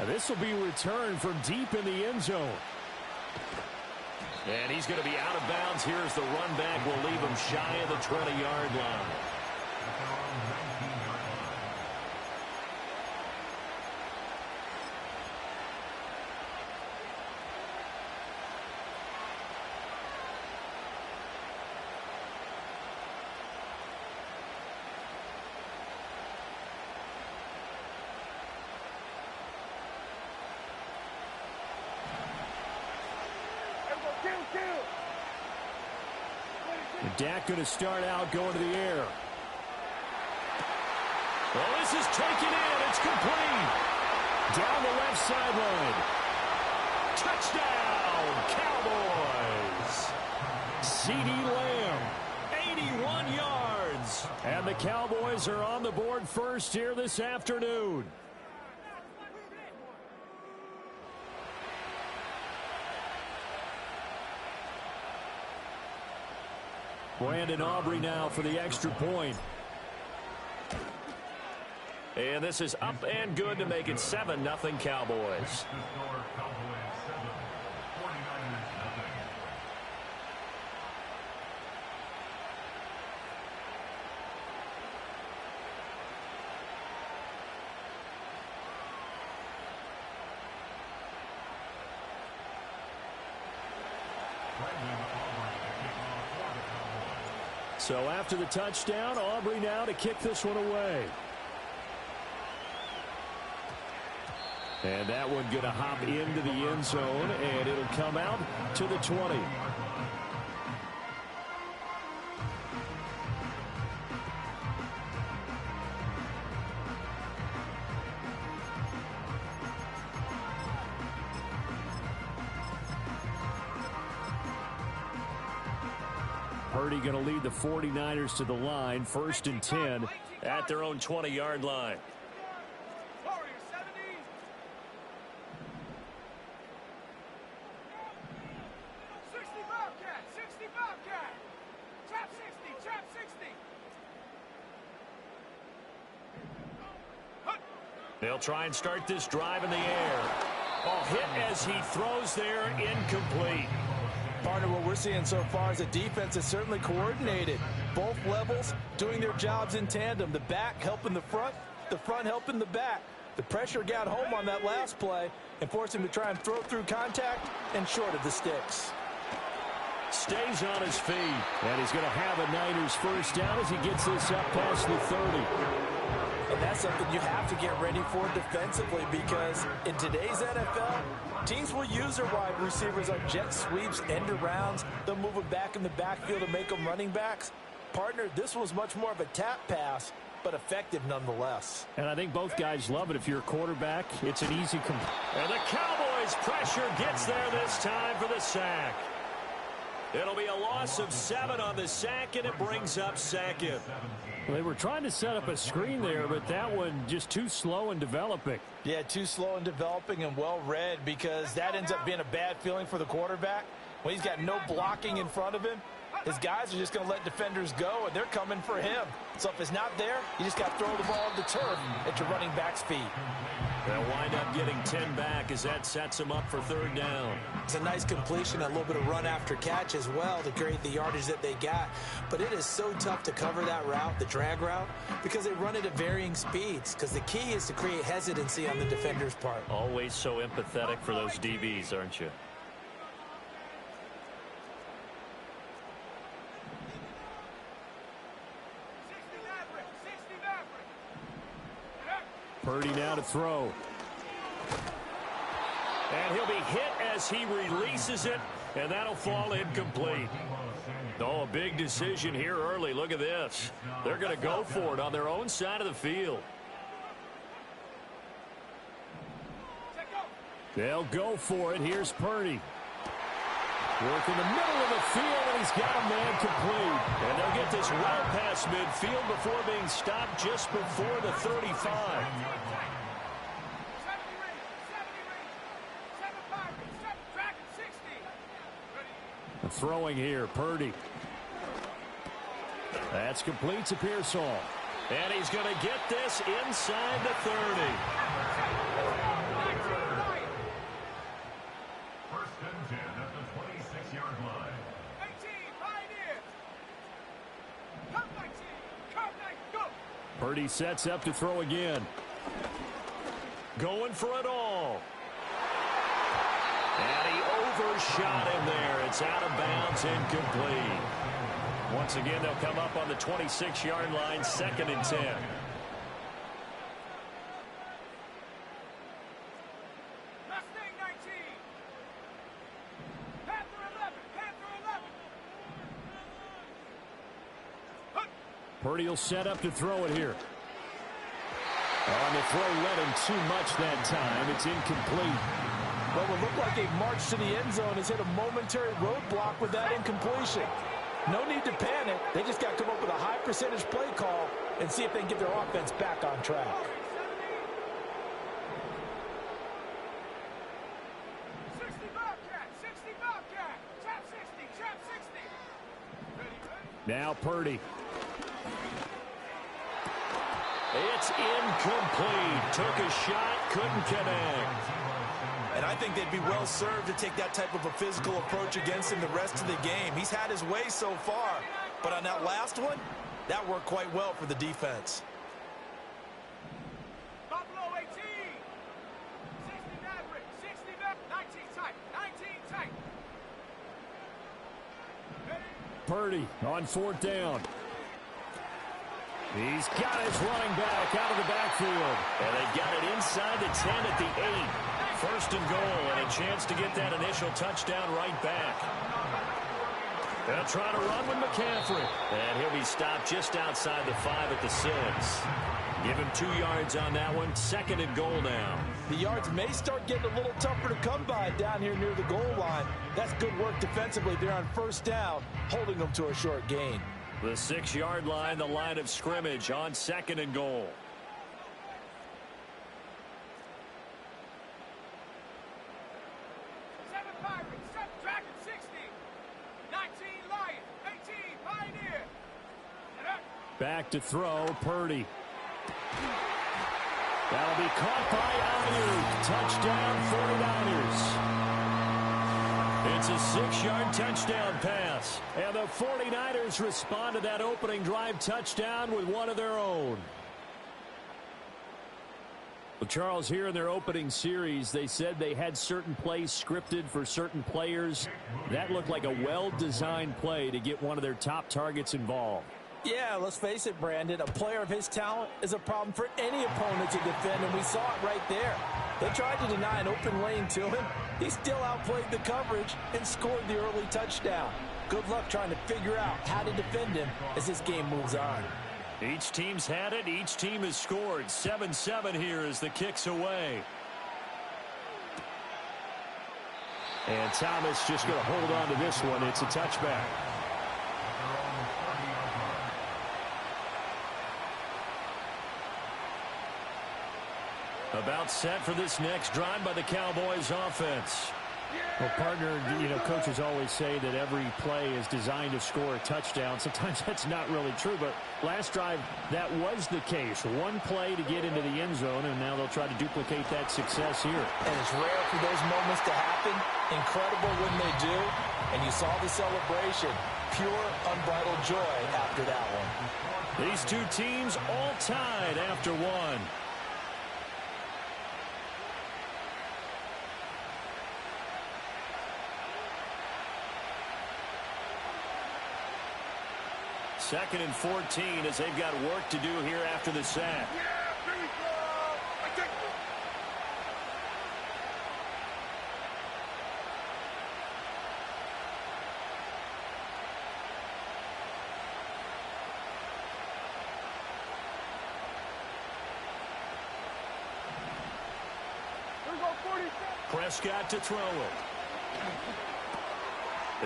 This will be returned from deep in the end zone. And he's going to be out of bounds here as the run back will leave him shy of the 20-yard line. Dak going to start out going to the air. Well, this is taken in. It's complete. Down the left sideline. Touchdown, Cowboys. CeeDee Lamb, 81 yards. And the Cowboys are on the board first here this afternoon. Brandon Aubrey now for the extra point. And this is up and good to make it 7-0 Cowboys. So after the touchdown, Aubrey now to kick this one away. And that one going to hop into the end zone, and it'll come out to the 20. Purdy going to lead the 49ers to the line, 1st and 10 at their own 20-yard line. They'll try and start this drive in the air. Oh, hit as he throws there, incomplete. Partner, what we're seeing so far is the defense is certainly coordinated. Both levels doing their jobs in tandem. The back helping the front helping the back. The pressure got home on that last play and forced him to try and throw through contact and short of the sticks. stays on his feet. And he's going to have a Niners first down as he gets this up past the 30. And that's something you have to get ready for defensively, because in today's NFL, teams will use their wide receivers on jet sweeps, end arounds. They'll move it back in the backfield and make them running backs. Partner, this was much more of a tap pass, but effective nonetheless. And I think both guys love it. If you're a quarterback, it's an easy And the Cowboys' pressure gets there this time for the sack. It'll be a loss of 7 on the sack, and it brings up second. Well, they were trying to set up a screen there, but that one just too slow in developing. Yeah, too slow in developing and well read, because that ends up being a bad feeling for the quarterback. When he's got no blocking in front of him, his guys are just going to let defenders go, and they're coming for him. So if it's not there, you just got to throw the ball on the turf at your running back's feet. They'll wind up getting 10 back as that sets them up for third down. It's a nice completion, a little bit of run after catch as well to create the yardage that they got. But it is so tough to cover that route, the drag route, because they run it at varying speeds. Because the key is to create hesitancy on the defender's part. Always so empathetic for those DBs, aren't you? Purdy now to throw. And he'll be hit as he releases it, and that'll fall incomplete. Oh, a big decision here early. Look at this. They're going to go for it on their own side of the field. They'll go for it. Here's Purdy. Work in the middle of the field, and he's got a man complete. And they'll get this well past midfield before being stopped just before the 35. Throwing here, Purdy. That's complete to Pearsall. And he's going to get this inside the 30. First and 10 at the 26-yard line. 18, Pioneer. Purdy sets up to throw again. Going for it all. And he overshot him there. It's out of bounds, incomplete. Once again, they'll come up on the 26-yard line, 2nd and 10. Mustang 19. Panther 11. Panther 11. Purdy will set up to throw it here. On the throw, led him too much that time. It's incomplete. What would look like a march to the end zone has hit a momentary roadblock with that incompletion. No need to panic. They just got to come up with a high percentage play call and see if they can get their offense back on track. Now Purdy. It's incomplete. Took a shot, couldn't connect. And I think they'd be well served to take that type of a physical approach against him the rest of the game. He's had his way so far, but on that last one, that worked quite well for the defense. Buffalo 18. 60 Maverick. 60 Maverick. 19 tight. 19 tight. Purdy on 4th down. He's got his running back out of the backfield. And they got it inside the 10 at the 8. 1st and goal, and a chance to get that initial touchdown right back. They'll try to run with McCaffrey. And he'll be stopped just outside the 5 at the 6. Give him 2 yards on that one. 2nd and goal now. The yards may start getting a little tougher to come by down here near the goal line. That's good work defensively there on 1st down, holding them to a short gain. The 6-yard line, the line of scrimmage on 2nd and goal. Back to throw, Purdy. That'll be caught by Ayuk. Touchdown, 49ers. It's a 6-yard touchdown pass. And the 49ers respond to that opening drive touchdown with one of their own. Well, Charles, here in their opening series, they said they had certain plays scripted for certain players. That looked like a well-designed play to get one of their top targets involved. Yeah, let's face it, Brandon. A player of his talent is a problem for any opponent to defend, and we saw it right there. They tried to deny an open lane to him. He still outplayed the coverage and scored the early touchdown. Good luck trying to figure out how to defend him as this game moves on. Each team's had it. Each team has scored. 7-7 here as the kick's away. And Thomas just going to hold on to this one. It's a touchback. About set for this next drive by the Cowboys offense. Well, partner, coaches always say that every play is designed to score a touchdown. Sometimes that's not really true, but last drive, that was the case. One play to get into the end zone, and now they'll try to duplicate that success here. And it's rare for those moments to happen. Incredible when they do. And you saw the celebration. Pure, unbridled joy after that one. These two teams all tied after one. Second and 14 as they've got work to do here after the sack. Prescott to throw it.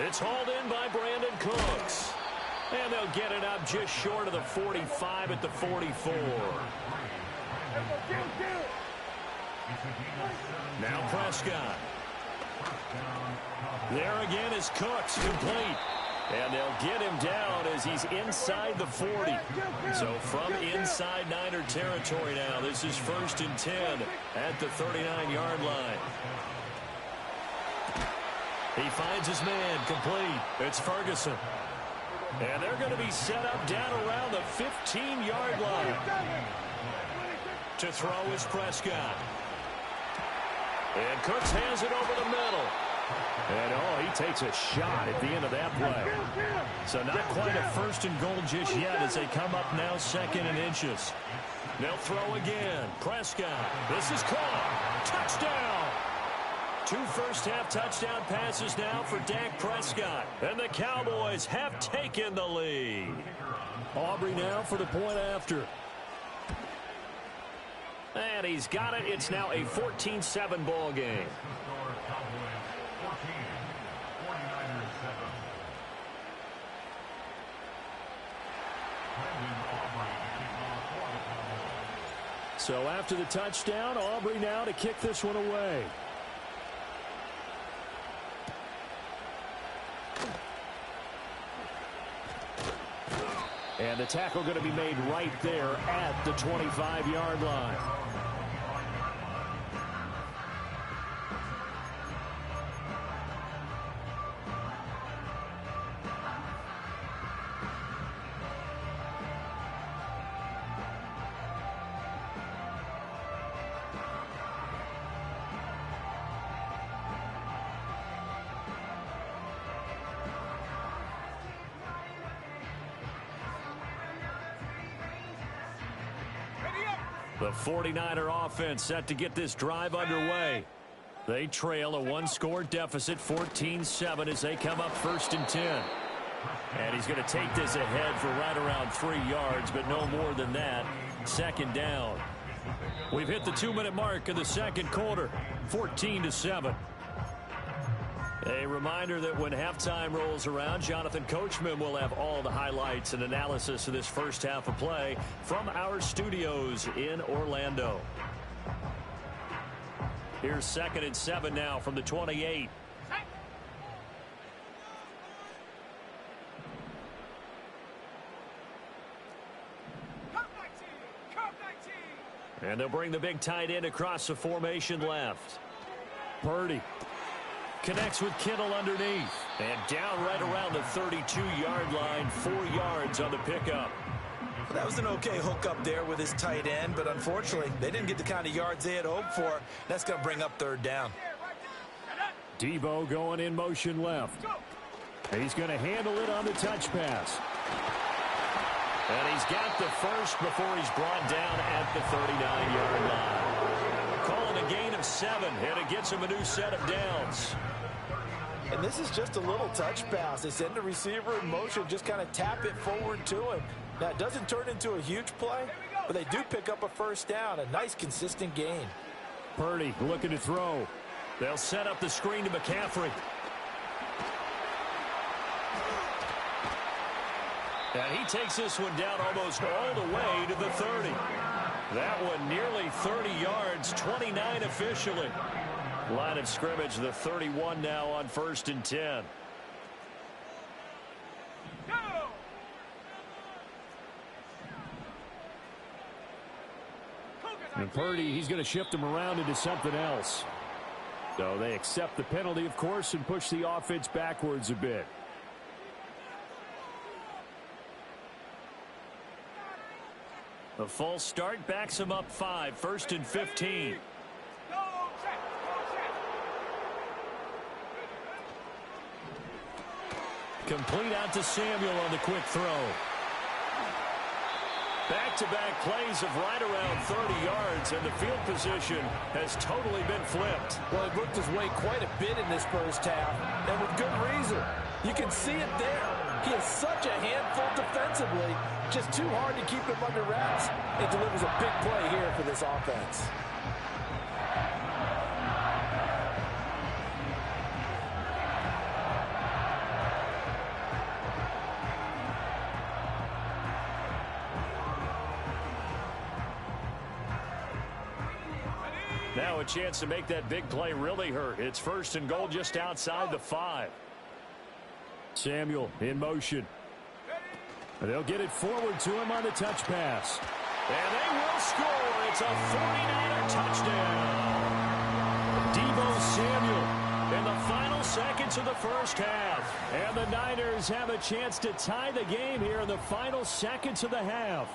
It's hauled in by Brandon Cooks. And they'll get it up just short of the 45 at the 44. Now Prescott. There again is Cooks, complete. And they'll get him down as he's inside the 40. So from inside Niner territory now, this is 1st and 10 at the 39-yard line. He finds his man, complete. It's Ferguson. And they're going to be set up down around the 15-yard line. To throw is Prescott. And Cooks hands it over the middle. And, he takes a shot at the end of that play. So not quite a 1st and goal just yet as they come up now 2nd and inches. They'll throw again. Prescott. This is caught. Touchdown. 2 first-half touchdown passes now for Dak Prescott. And the Cowboys have taken the lead. Aubrey now for the point after. And he's got it. It's now a 14-7 ball game. So after the touchdown, Aubrey now to kick this one away. And the tackle going to be made right there at the 25-yard line. The 49er offense set to get this drive underway. They trail a one-score deficit, 14-7, as they come up 1st and 10. And he's going to take this ahead for right around 3 yards, but no more than that. 2nd down. We've hit the 2-minute mark of the 2nd quarter, 14-7. A reminder that when halftime rolls around, Jonathan Coachman will have all the highlights and analysis of this first half of play from our studios in Orlando. Here's 2nd and 7 now from the 28. And they'll bring the big tight end across the formation left. Purdy connects with Kittle underneath. And down right around the 32-yard line, 4 yards on the pickup. Well, that was an okay hook up there with his tight end, but unfortunately, they didn't get the kind of yards they had hoped for. That's going to bring up third down. Debo going in motion left. He's going to handle it on the touch pass. And he's got the first before he's brought down at the 39-yard line. Calling a gain of 7, and it gets him a new set of downs. And this is just a little touch pass. They send the receiver in motion, just kind of tap it forward to him. Now, it doesn't turn into a huge play, but they do pick up a first down, a nice, consistent gain. Purdy looking to throw. They'll set up the screen to McCaffrey. And he takes this one down almost all the way to the 30. That one nearly 30 yards, 29 officially. Line of scrimmage, the 31 now on 1st and 10. And Purdy, he's going to shift him around into something else. So they accept the penalty, of course, and push the offense backwards a bit. The false start backs him up 5, 1st and 15. Complete out to Samuel on the quick throw. Back-to-back plays of right around 30 yards, and the field position has totally been flipped. Well, he worked his way quite a bit in this first half, and with good reason. You can see it there. He is such a handful defensively, just too hard to keep him under wraps. It delivers a big play here for this offense. Now a chance to make that big play really hurt. It's 1st and goal just outside the 5. Samuel in motion. They'll get it forward to him on the touch pass. And they will score. It's a 49er touchdown. Debo Samuel in the final seconds of the first half. And the Niners have a chance to tie the game here in the final seconds of the half.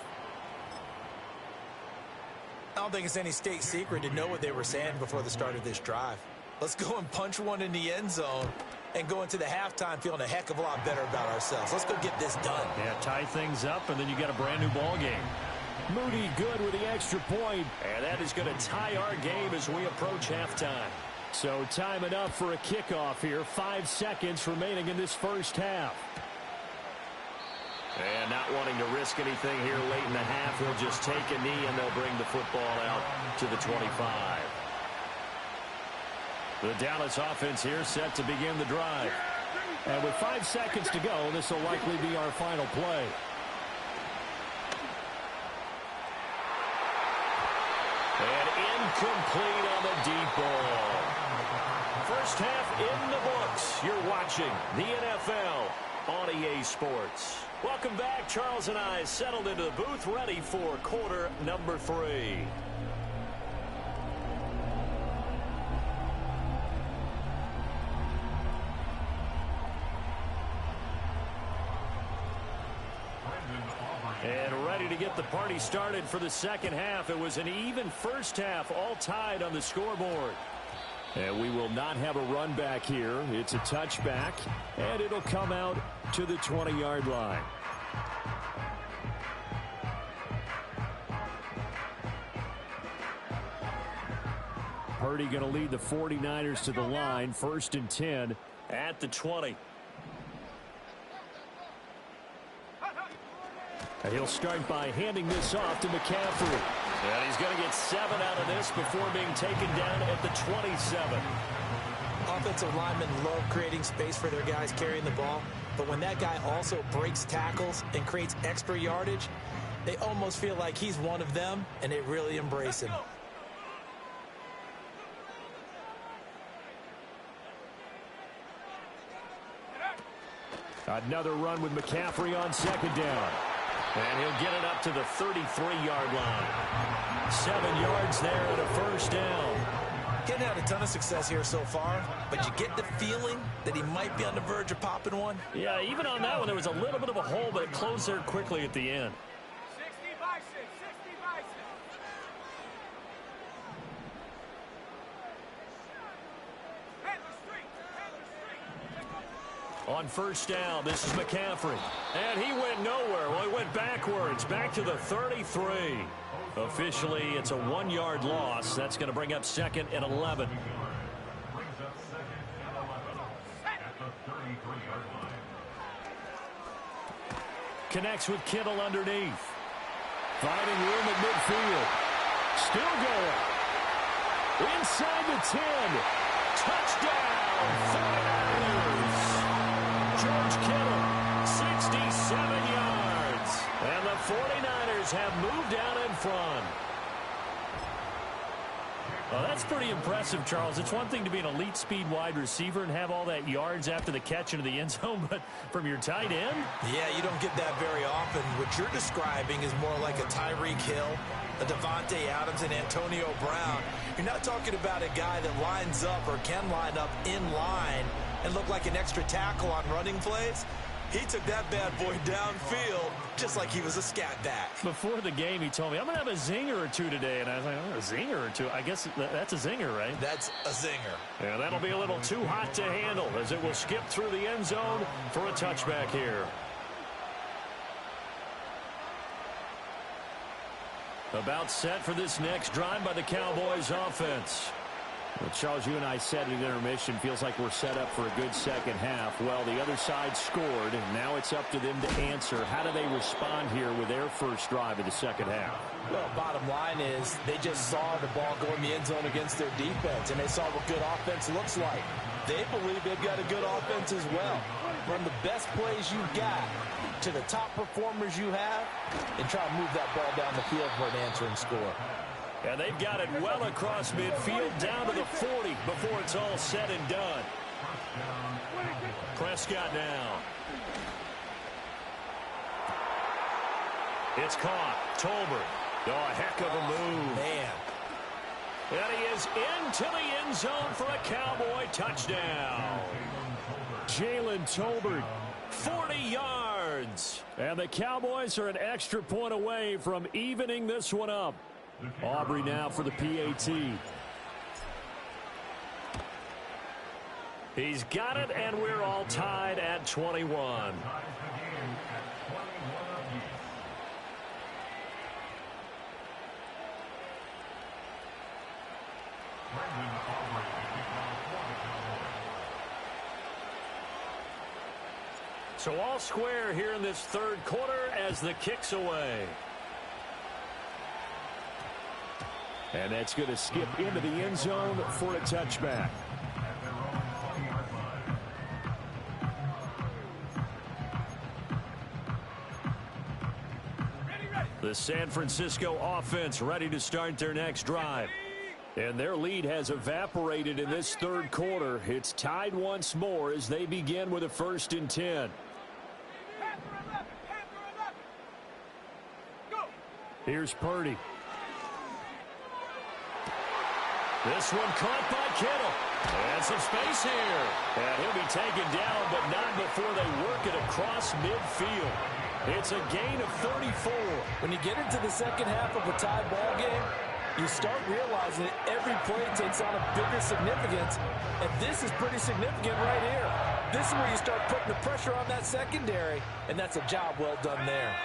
I don't think it's any state secret to know what they were saying before the start of this drive. Let's go and punch one in the end zone and go into the halftime feeling a heck of a lot better about ourselves. Let's go get this done. Yeah, tie things up, and then you got a brand new ball game. Moody good with the extra point. And that is going to tie our game as we approach halftime. So time enough for a kickoff here. 5 seconds remaining in this first half. And not wanting to risk anything here late in the half, he'll just take a knee and they'll bring the football out to the 25. The Dallas offense here set to begin the drive. And with 5 seconds to go, this will likely be our final play. And incomplete on the deep ball. First half in the books. You're watching the NFL on EA Sports. Welcome back. Charles and I settled into the booth ready for quarter number 3. And ready to get the party started for the second half. It was an even first half, all tied on the scoreboard. And we will not have a run back here. It's a touchback, and it'll come out to the 20-yard line. Purdy going to lead the 49ers to the line, 1st and 10 at the 20. And he'll start by handing this off to McCaffrey. And he's going to get 7 out of this before being taken down at the 27. Offensive linemen love creating space for their guys carrying the ball, but when that guy also breaks tackles and creates extra yardage, they almost feel like he's one of them, and they really embrace him. Another run with McCaffrey on second down. And he'll get it up to the 33-yard line. 7 yards there and a first down. Getting had a ton of success here so far, but you get the feeling that he might be on the verge of popping one. Yeah, even on that one, there was a little bit of a hole, but it closed there quickly at the end. On first down, this is McCaffrey. And he went nowhere. Well, he went backwards, back to the 33. Officially, it's a 1-yard loss. That's going to bring up 2nd and 11. Connects with Kittle underneath. Finding room at midfield. Still going. Inside the 10. Touchdown, 49ers. George Kittle, 67 yards. And the 49ers have moved down in front. Well, that's pretty impressive, Charles. It's one thing to be an elite speed wide receiver and have all that yards after the catch into the end zone, but from your tight end? Yeah, you don't get that very often. What you're describing is more like a Tyreek Hill, a Devontae Adams, and Antonio Brown. You're not talking about a guy that lines up or can line up in line and look like an extra tackle on running plays. He took that bad boy downfield just like he was a scat back. Before the game, he told me, I'm going to have a zinger or two today. And I was like, oh, a zinger or two? I guess that's a zinger, right? That's a zinger. Yeah, that'll be a little too hot to handle as it will skip through the end zone for a touchback here. About set for this next drive by the Cowboys offense. Well, Charles, you and I said at intermission, feels like we're set up for a good second half. Well, the other side scored, and now it's up to them to answer. How do they respond here with their first drive of the second half? Well, bottom line is they just saw the ball go in the end zone against their defense, and they saw what good offense looks like. They believe they've got a good offense as well. Run the best plays you've got to the top performers you have, and try to move that ball down the field for an answering score. And they've got it well across midfield down to the 40 before it's all said and done. Prescott now. It's caught. Tolbert. Oh, a heck of a move. Man. And he is into the end zone for a Cowboy touchdown. Jalen Tolbert. 40 yards. And the Cowboys are an extra point away from evening this one up. Aubrey now for the PAT. He's got it, and we're all tied at 21. So all square here in this third quarter as the kick's away. And that's going to skip into the end zone for a touchback. The San Francisco offense ready to start their next drive. And their lead has evaporated in this third quarter. It's tied once more as they begin with a 1st and 10. Here's Purdy. This one caught by Kittle. And some space here. And he'll be taken down, but not before they work it across midfield. It's a gain of 34. When you get into the second half of a tie ball game, you start realizing that every play takes on a bigger significance. And this is pretty significant right here. This is where you start putting the pressure on that secondary. And that's a job well done there.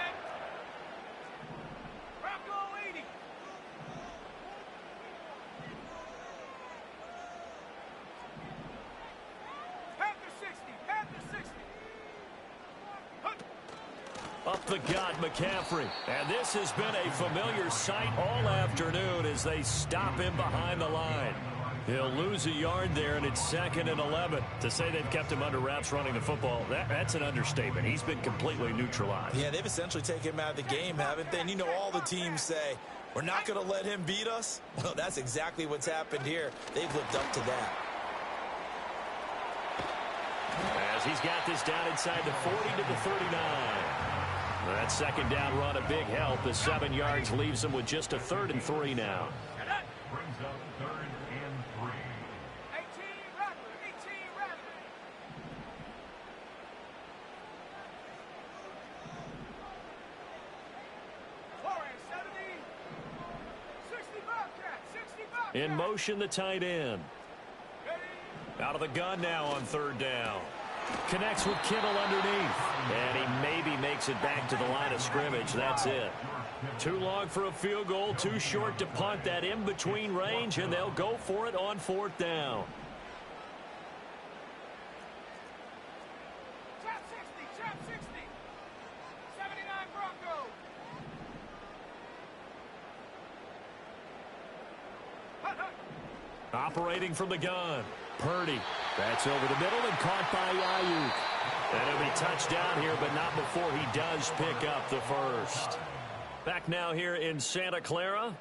Up the gut, McCaffrey. And this has been a familiar sight all afternoon as they stop him behind the line. He'll lose a yard there, and it's 2nd and 11. To say they've kept him under wraps running the football, that's an understatement. He's been completely neutralized. Yeah, they've essentially taken him out of the game, haven't they? And you know all the teams say, we're not going to let him beat us. Well, that's exactly what's happened here. They've lived up to that. As he's got this down inside the 40 to the 39. That second down run, a big help. The 7 yards leaves them with just a 3rd and 3 now. Brings up 3rd and 3. 18 Rattler. In motion, the tight end. Out of the gun now on 3rd down. Connects with Kittle underneath. And he maybe makes it back to the line of scrimmage. That's it. Too long for a field goal, too short to punt. That in-between range, and they'll go for it on 4th down. Trap 60, trap 60. 79 Broncos. Operating from the gun. Purdy. That's over the middle and caught by Ayuk. And it'll be touchdown here, but not before he does pick up the first. Back now here in Santa Clara.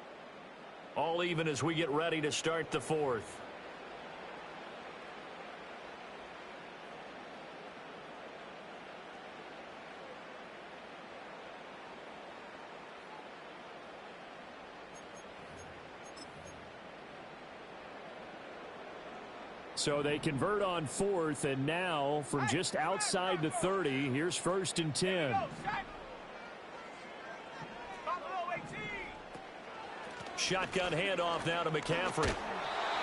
All even as we get ready to start the 4th. So they convert on 4th, and now from just outside the 30, here's 1st and 10. Shotgun handoff now to McCaffrey.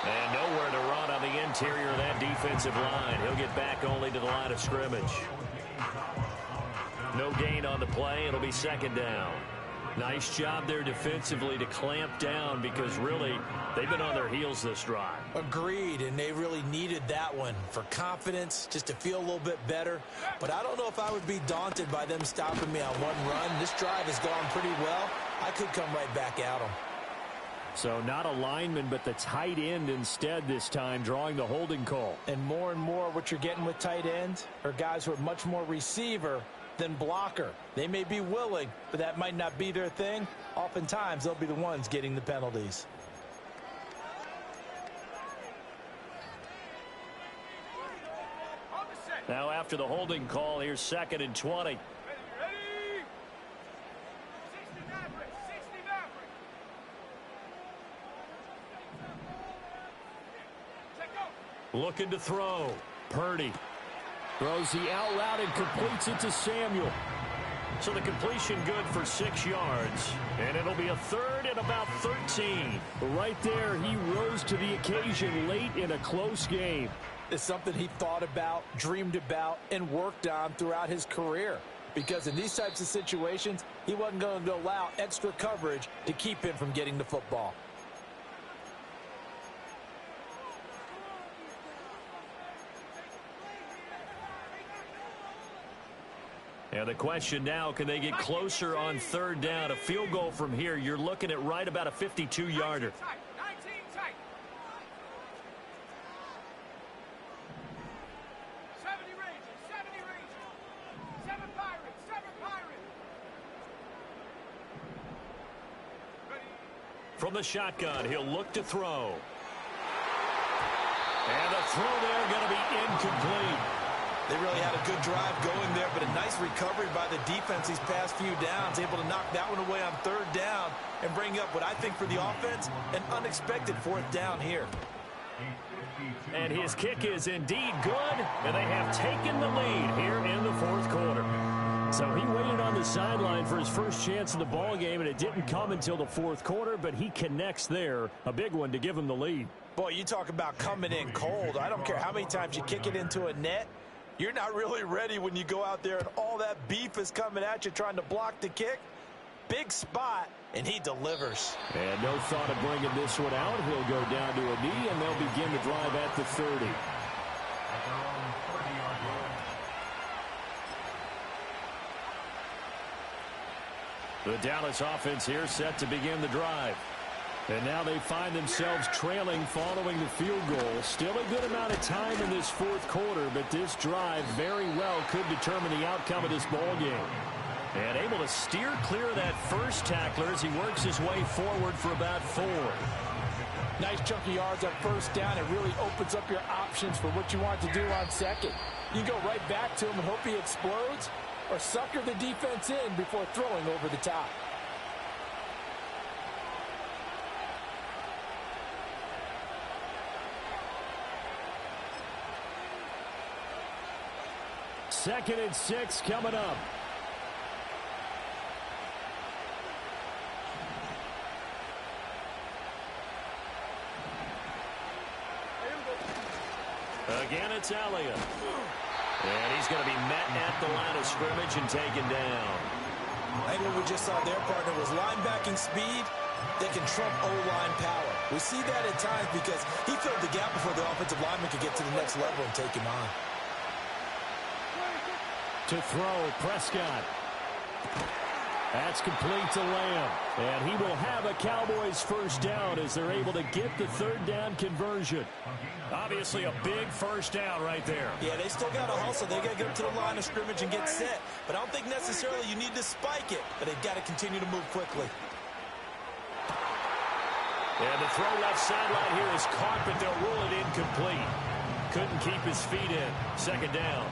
And nowhere to run on the interior of that defensive line. He'll get back only to the line of scrimmage. No gain on the play. It'll be 2nd down. Nice job there defensively to clamp down because really they've been on their heels this drive. Agreed, and they really needed that one for confidence, just to feel a little bit better. But I don't know if I would be daunted by them stopping me on one run. This drive has gone pretty well. I could come right back at them. So not a lineman, but the tight end instead this time, drawing the holding call. And more what you're getting with tight ends are guys who are much more receiver than blocker. They may be willing, but that might not be their thing. Oftentimes, they'll be the ones getting the penalties. Now after the holding call, here's 2nd and 20. Looking to throw. Purdy. Throws the out route and completes it to Samuel. So the completion good for 6 yards. And it'll be a 3rd and about 13. Right there, he rose to the occasion late in a close game. It's something he thought about, dreamed about, and worked on throughout his career. Because in these types of situations, he wasn't going to allow extra coverage to keep him from getting the football. And the question now, can they get closer on 3rd down? A field goal from here, you're looking at right about a 52-yarder. 19 tight. 70 Rangers. 7 Pirates. From the shotgun, he'll look to throw. And the throw there going to be incomplete. They really had a good drive going there, but a nice recovery by the defense these past few downs, able to knock that one away on 3rd down and bring up what I think for the offense, an unexpected 4th down here. And his kick is indeed good, and they have taken the lead here in the 4th quarter. So he waited on the sideline for his first chance in the ball game, and it didn't come until the 4th quarter, but he connects there, a big one to give him the lead. Boy, you talk about coming in cold. I don't care how many times you kick it into a net. You're not really ready when you go out there and all that beef is coming at you trying to block the kick. Big spot, and he delivers. And no thought of bringing this one out. He'll go down to a knee, and they'll begin the drive at the 30. The Dallas offense here set to begin the drive. And now they find themselves trailing following the field goal. Still a good amount of time in this 4th quarter, but this drive very well could determine the outcome of this ball game. And able to steer clear of that first tackler as he works his way forward for about 4. Nice chunk of yards on 1st down. It really opens up your options for what you want to do on 2nd. You go right back to him and hope he explodes, or sucker the defense in before throwing over the top. Second and 6 coming up. Again, it's Elliott. And he's going to be met at the line of scrimmage and taken down. I think what we just saw their partner was linebacking speed that can trump O-line power. We see that at times because he filled the gap before the offensive lineman could get to the next level and take him on. To throw, Prescott. That's complete to Lamb. And he will have a Cowboys first down as they're able to get the third down conversion. Obviously a big first down right there. Yeah, they still got to hustle. They got to get up to the line of scrimmage and get set. But I don't think necessarily you need to spike it. But they've got to continue to move quickly. And the throw left sideline here is caught, but they'll rule it incomplete. Couldn't keep his feet in. Second down.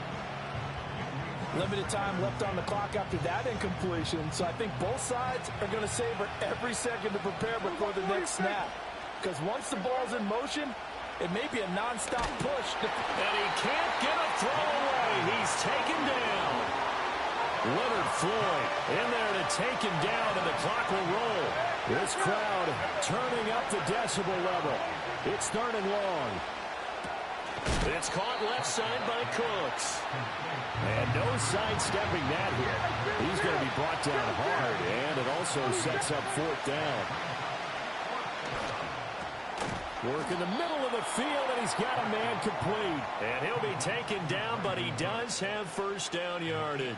Limited time left on the clock after that incompletion. So I think both sides are going to savor every second to prepare before the next snap. Because once the ball's in motion, it may be a nonstop push. And he can't get a throw away. He's taken down. Leonard Floyd in there to take him down, and the clock will roll. This crowd turning up the decibel level. It's third and long. It's caught left side by Cooks. And no sidestepping that hit. He's going to be brought down hard, and it also sets up fourth down. Work in the middle of the field, and he's got a man complete. And he'll be taken down, but he does have first down yardage.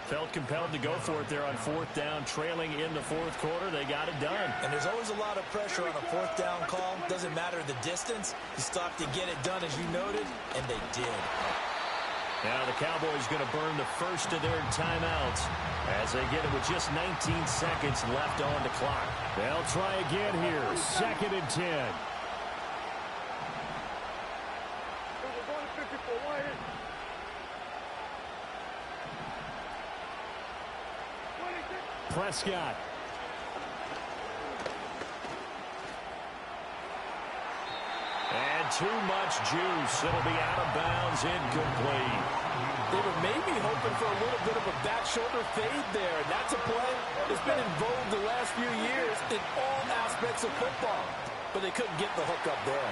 Felt compelled to go for it there on fourth down, trailing in the fourth quarter. They got it done. And there's always a lot of pressure on a fourth down call. Doesn't matter the distance. You still have to get it done, as you noted, and they did. Now the Cowboys going to burn the first of their timeouts as they get it with just 19 seconds left on the clock. They'll try again here. Second and 10. We're going to 54 wide. Prescott. And too much juice. It'll be out of bounds, incomplete. They were maybe hoping for a little bit of a back shoulder fade there. And that's a play that's been in vogue the last few years in all aspects of football. But they couldn't get the hook up there.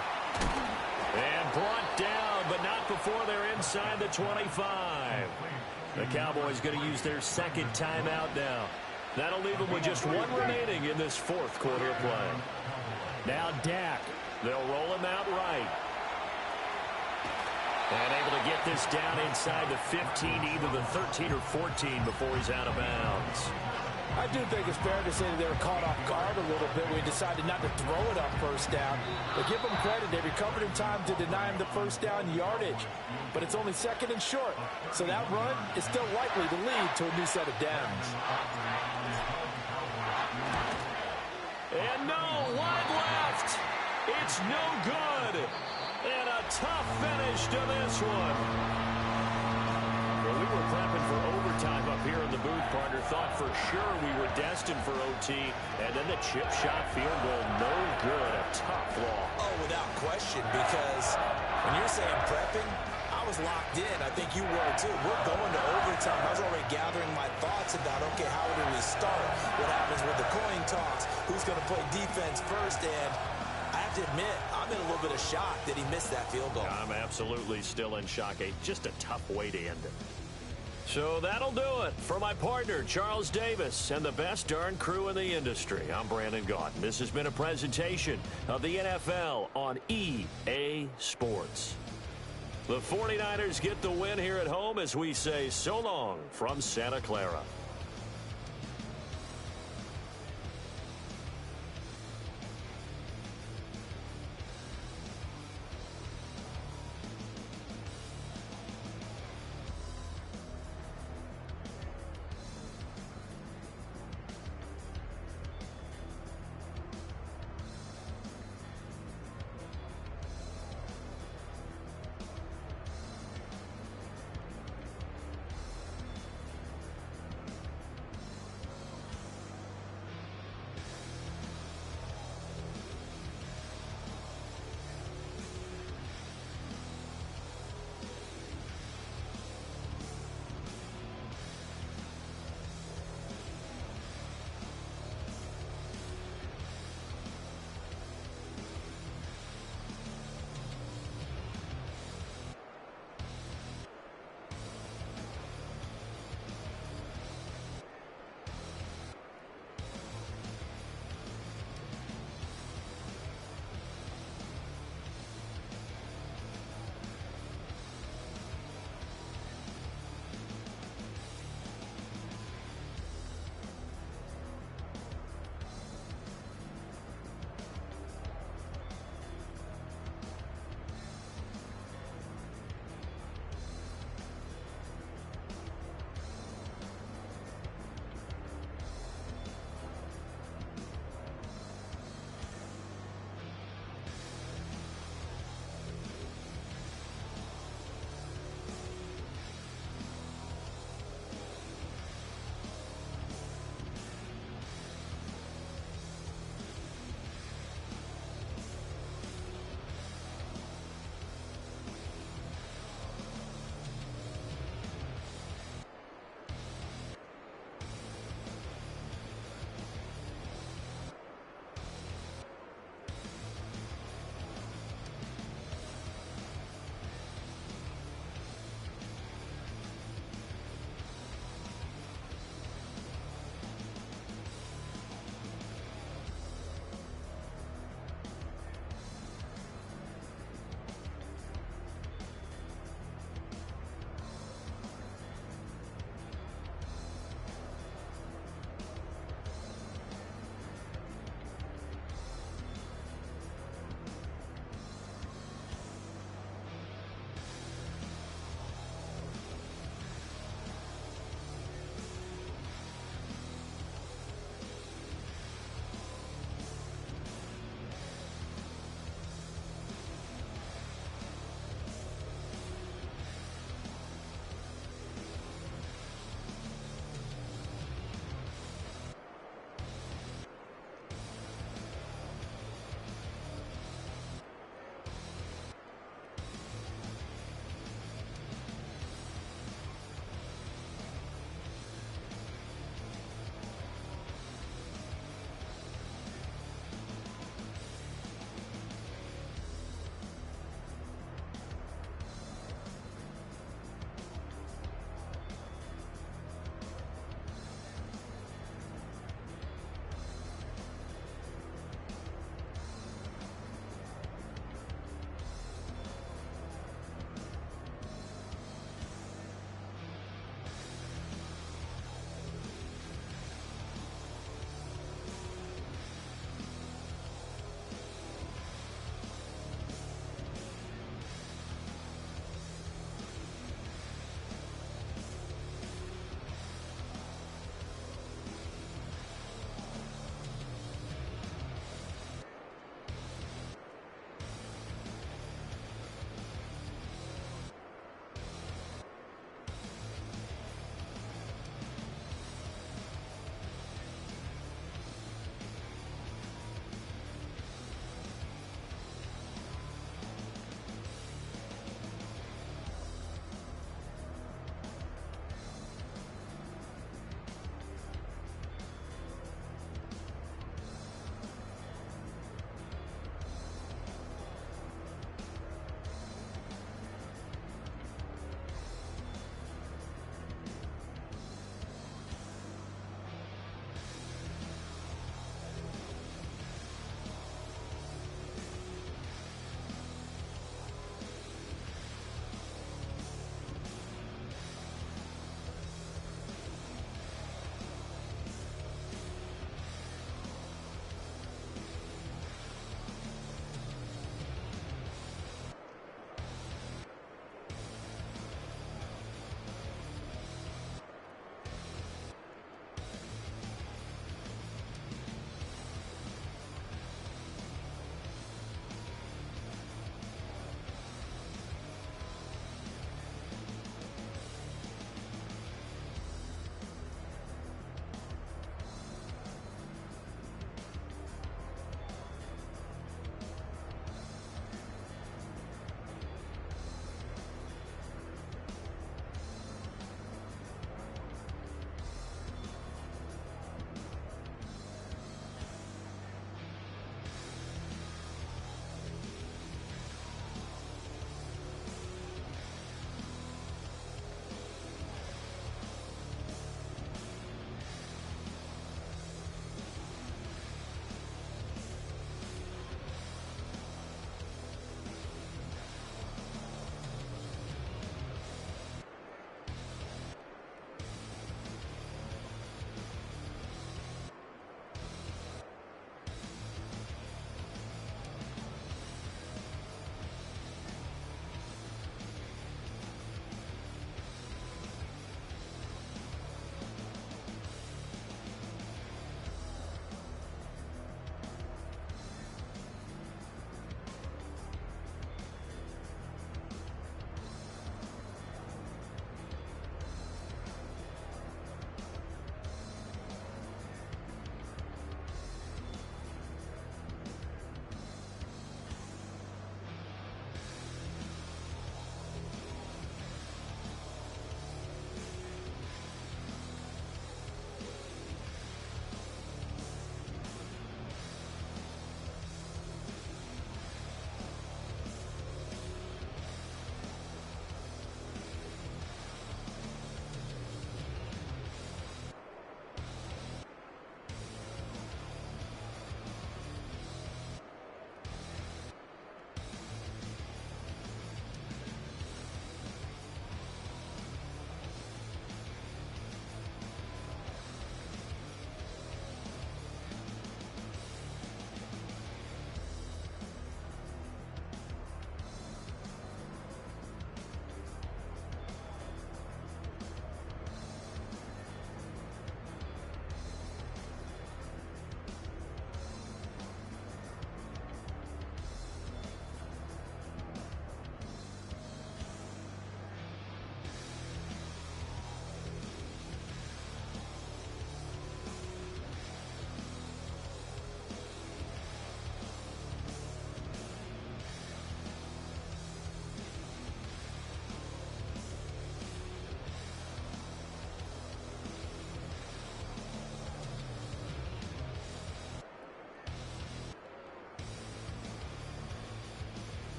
And brought down, but not before they're inside the 25. The Cowboys going to use their second timeout now. That'll leave them with just one remaining in this fourth quarter of play. Now Dak. They'll roll him out right. And able to get this down inside the 15, either the 13 or 14 before he's out of bounds. I do think it's fair to say that they were caught off guard a little bit when he decided not to throw it on first down. But give them credit. They recovered in time to deny him the first down yardage. But it's only second and short. So that run is still likely to lead to a new set of downs. And no, wide left. It's no good. And a tough finish to this one. Well, we were prepping for overtime up here in the booth, partner. Thought for sure we were destined for OT. And then the chip shot field goal, no good. A tough law. Oh, without question, because when you're saying prepping, I was locked in. I think you were too. We're going to overtime. I was already gathering my thoughts about, okay, how do we start? What happens with the coin toss? Who's going to play defense first? And I have to admit, I'm in a little bit of shock that he missed that field goal. I'm absolutely still in shock. Just a tough way to end it. So that'll do it for my partner, Charles Davis, and the best darn crew in the industry. I'm Brandon Gaudin. This has been a presentation of the NFL on EA Sports. The 49ers get the win here at home as we say so long from Santa Clara.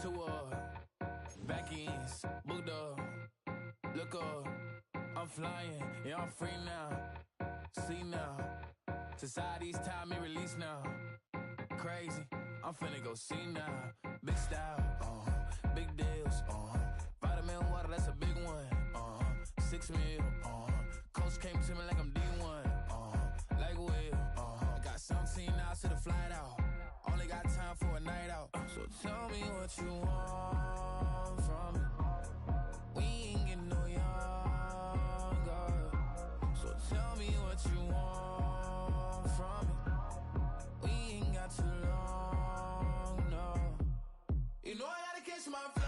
to back ends, booked up, look up, I'm flying, yeah, I'm free now, see now, society's time me release now, crazy, I'm finna go see now, big style, big deals, vitamin water, that's a big one, 6 mil, coach came to me like I'm D1, like Will, I got 17 hours to the flight out, only got time for a night out, so tell me what you want from me, we ain't getting no younger, so tell me what you want from me, we ain't got too long, no, you know I gotta catch my flight.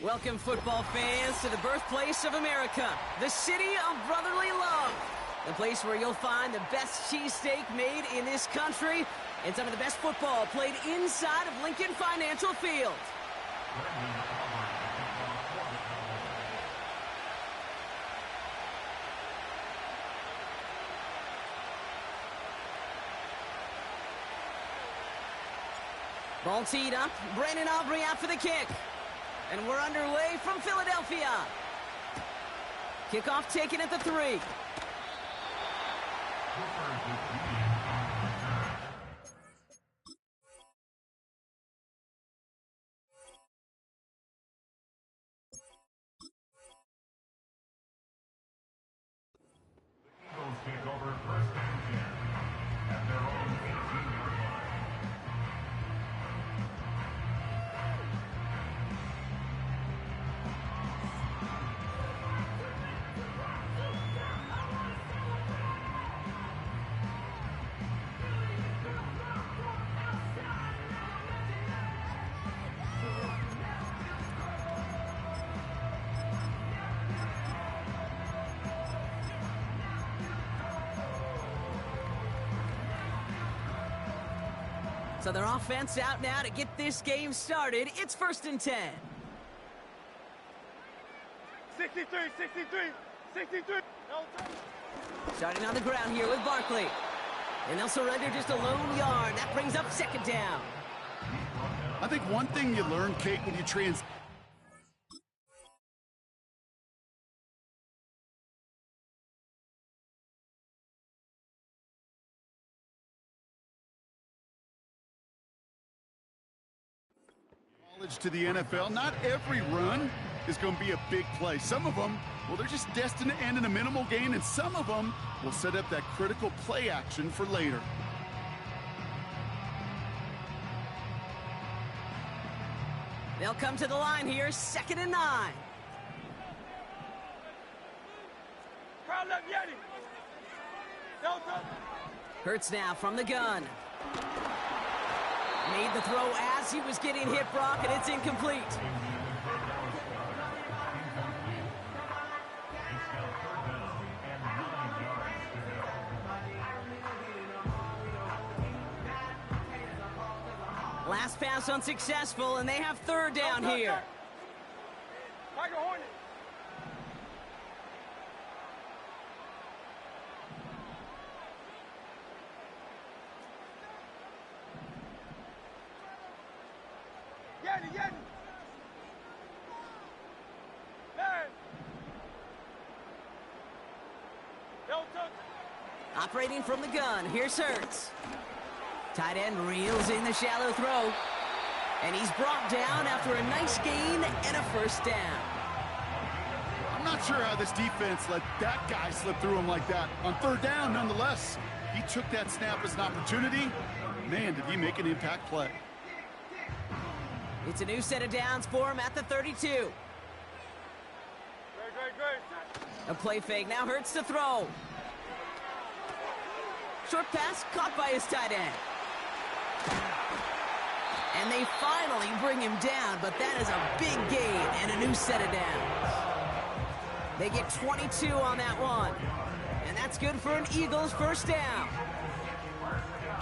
Welcome, football fans, to the birthplace of America, the city of brotherly love, the place where you'll find the best cheesesteak made in this country and some of the best football played inside of Lincoln Financial Field. Ball teed up, Brandon Aubrey out for the kick. And we're underway from Philadelphia. Kickoff taken at the 3. Eagles take over first and 10 at their own 18-yard line. So their offense out now to get this game started. It's 1st and 10. 63, 63, 63. Starting on the ground here with Barkley. And they'll surrender just a lone yard. That brings up 2nd down. I think one thing you learn, Kate, when you to the NFL, not every run is going to be a big play. Some of them, well, they're just destined to end in a minimal gain, and some of them will set up that critical play action for later. They'll come to the line here, 2nd and 9. Crowd left Yeti. Delta. Hurts now from the gun. Made the throw as he was getting hit, Brock, and it's incomplete. Last pass unsuccessful, and they have 3rd down here. Tiger Hornet. Yeti, Yeti. Man. Delta. Operating from the gun, here's Hurts. Tight end reels in the shallow throw. And he's brought down after a nice gain and a 1st down. I'm not sure how this defense let that guy slip through him like that. On 3rd down, nonetheless, he took that snap as an opportunity. Man, did he make an impact play. It's a new set of downs for him at the 32. Great. A play fake, now Hurts to throw. Short pass caught by his tight end. And they finally bring him down, but that is a big gain and a new set of downs. They get 22 on that one. And that's good for an Eagles first down.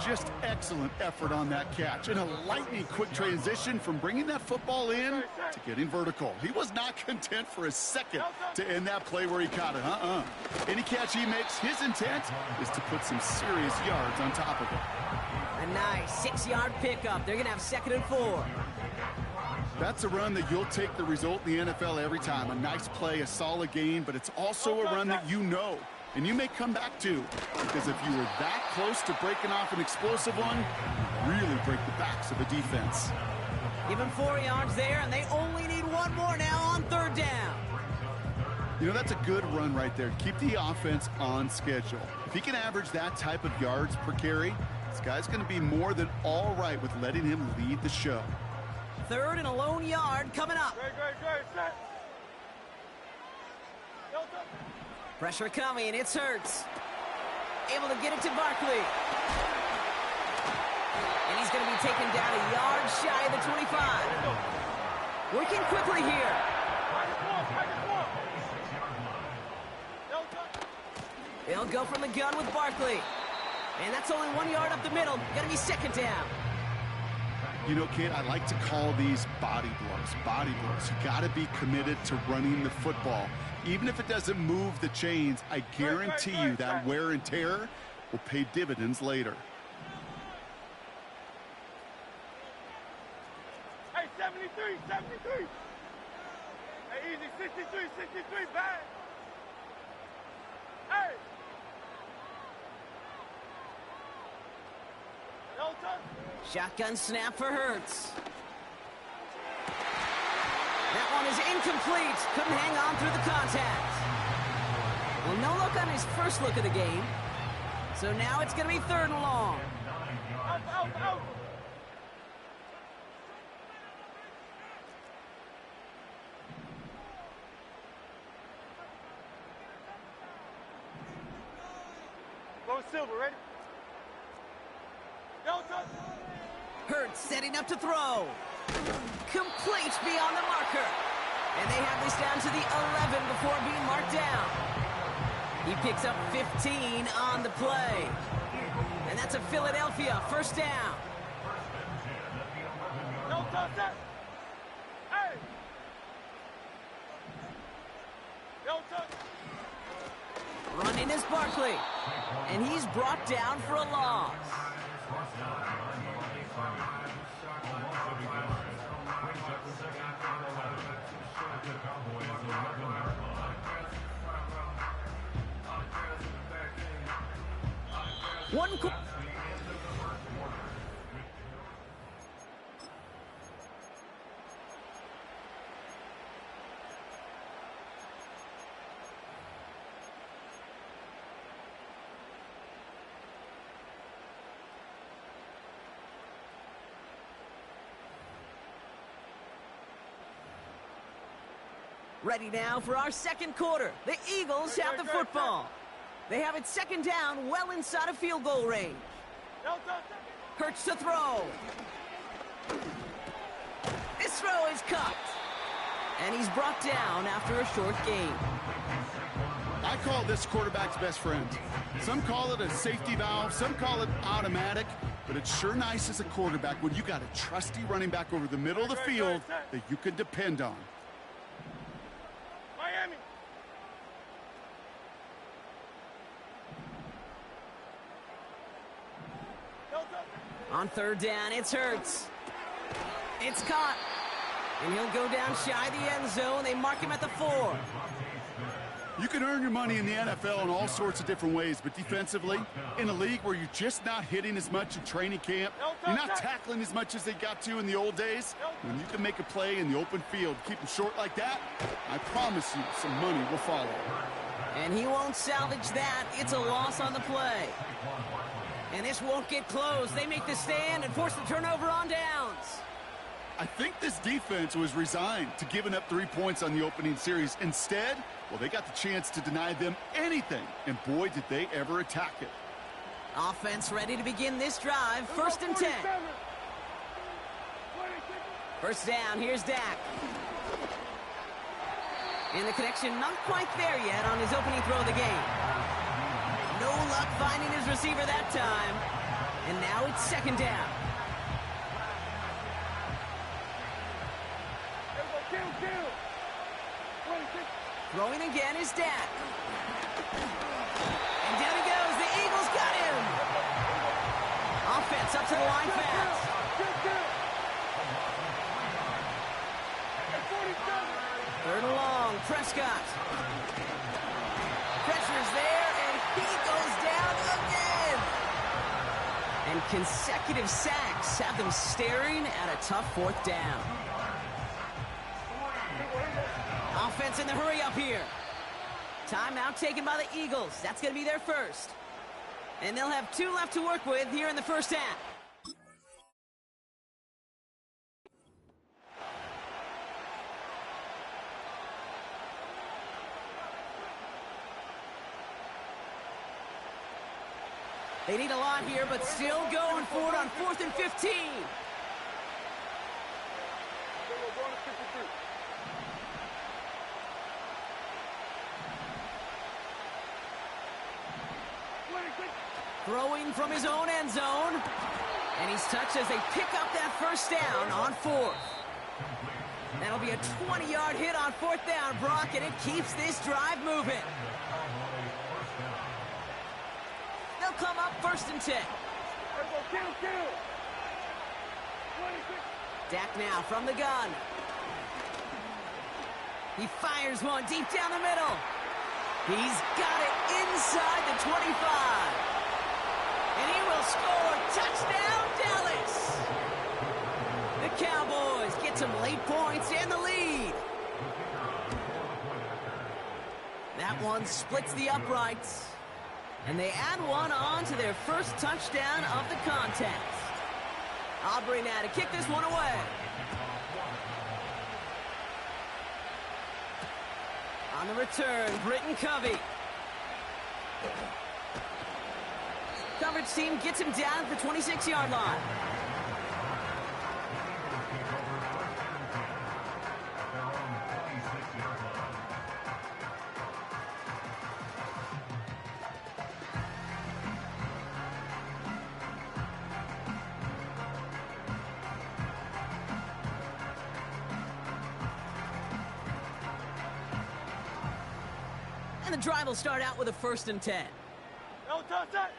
Just excellent effort on that catch. And a lightning quick transition from bringing that football in to getting vertical. He was not content for a second to end that play where he caught it. Any catch he makes, his intent is to put some serious yards on top of it. A nice 6-yard pickup. They're going to have 2nd and 4. That's a run that you'll take the result in the NFL every time. A nice play, a solid gain, but it's also a run that you know and you may come back to, because if you were that close to breaking off an explosive one, you really break the backs of a defense. Give him 4 yards there, and they only need 1 more now on 3rd down. You know, that's a good run right there. Keep the offense on schedule. If he can average that type of yards per carry, this guy's going to be more than all right with letting him lead the show. 3rd and a lone yard coming up. Set. Pressure coming, it's Hurts. Able to get it to Barkley. And he's going to be taken down a yard shy of the 25. Working quickly here. They'll go from the gun with Barkley. And that's only 1 yard up the middle. Going to be 2nd down. You know, kid, I like to call these body blows. Body blows. You got to be committed to running the football. Even if it doesn't move the chains, I guarantee you that wear and tear will pay dividends later. Hey, 73. Hey, easy, 63, back. Hey. Shotgun snap for Hurts. That one is incomplete. Couldn't hang on through the contact. Well, no look on his first look of the game. So now it's going to be 3rd and long. Out. Go Silver, ready? Hurts setting up to throw. Complete beyond the marker. And they have this down to the 11 before being marked down. He picks up 15 on the play. And that's a Philadelphia first down. No touch that. Hey. No touch. Running is Barkley. And he's brought down for a loss. Ready now for our 2nd quarter. The Eagles have the football. They have it 2nd down, well inside of field goal range. Hurts to throw. This throw is caught. And he's brought down after a short gain. I call this quarterback's best friend. Some call it a safety valve, some call it automatic, but it's sure nice as a quarterback when you got a trusty running back over the middle of the field that you can depend on. Miami. On 3rd down, it's Hurts. It's caught. And he'll go down shy of the end zone. They mark him at the 4. You can earn your money in the NFL in all sorts of different ways, but defensively, in a league where you're just not hitting as much in training camp, you're not tackling as much as they got to in the old days, when you can make a play in the open field, keep them short like that, I promise you some money will follow. And he won't salvage that. It's a loss on the play. And this won't get close. They make the stand and force the turnover on downs. I think this defense was resigned to giving up 3 points on the opening series. Instead, well, they got the chance to deny them anything, and boy, did they ever attack it. Offense ready to begin this drive. 1st and 10. First down, here's Dak. And the connection not quite there yet on his opening throw of the game. No luck finding his receiver that time. And now it's second down. Throwing again is Dak. And down he goes. The Eagles got him. Offense up to the line fast. Third and long. Prescott. Pressure's there, and he goes down again. And consecutive sacks have them staring at a tough fourth down. Offense in the hurry up here. Timeout taken by the Eagles. That's going to be their first. And they'll have 2 left to work with here in the first half. They need a lot here, but still going forward on 4th and 15. Throwing from his own end zone. And he's touched as they pick up that first down on 4th. That'll be a 20-yard hit on 4th down, Brock, and it keeps this drive moving. They'll come up 1st and 10. Dak now from the gun. He fires one deep down the middle. He's got it inside the 25. And he will score. Touchdown, Dallas. The Cowboys get some late points and the lead. That one splits the uprights. And they add one on to their first touchdown of the contest. Aubrey now to kick this one away. On the return, Britton Covey. Coverage team gets him down at the 26-yard line. And the drive will start out with a 1st and 10. No, touch that.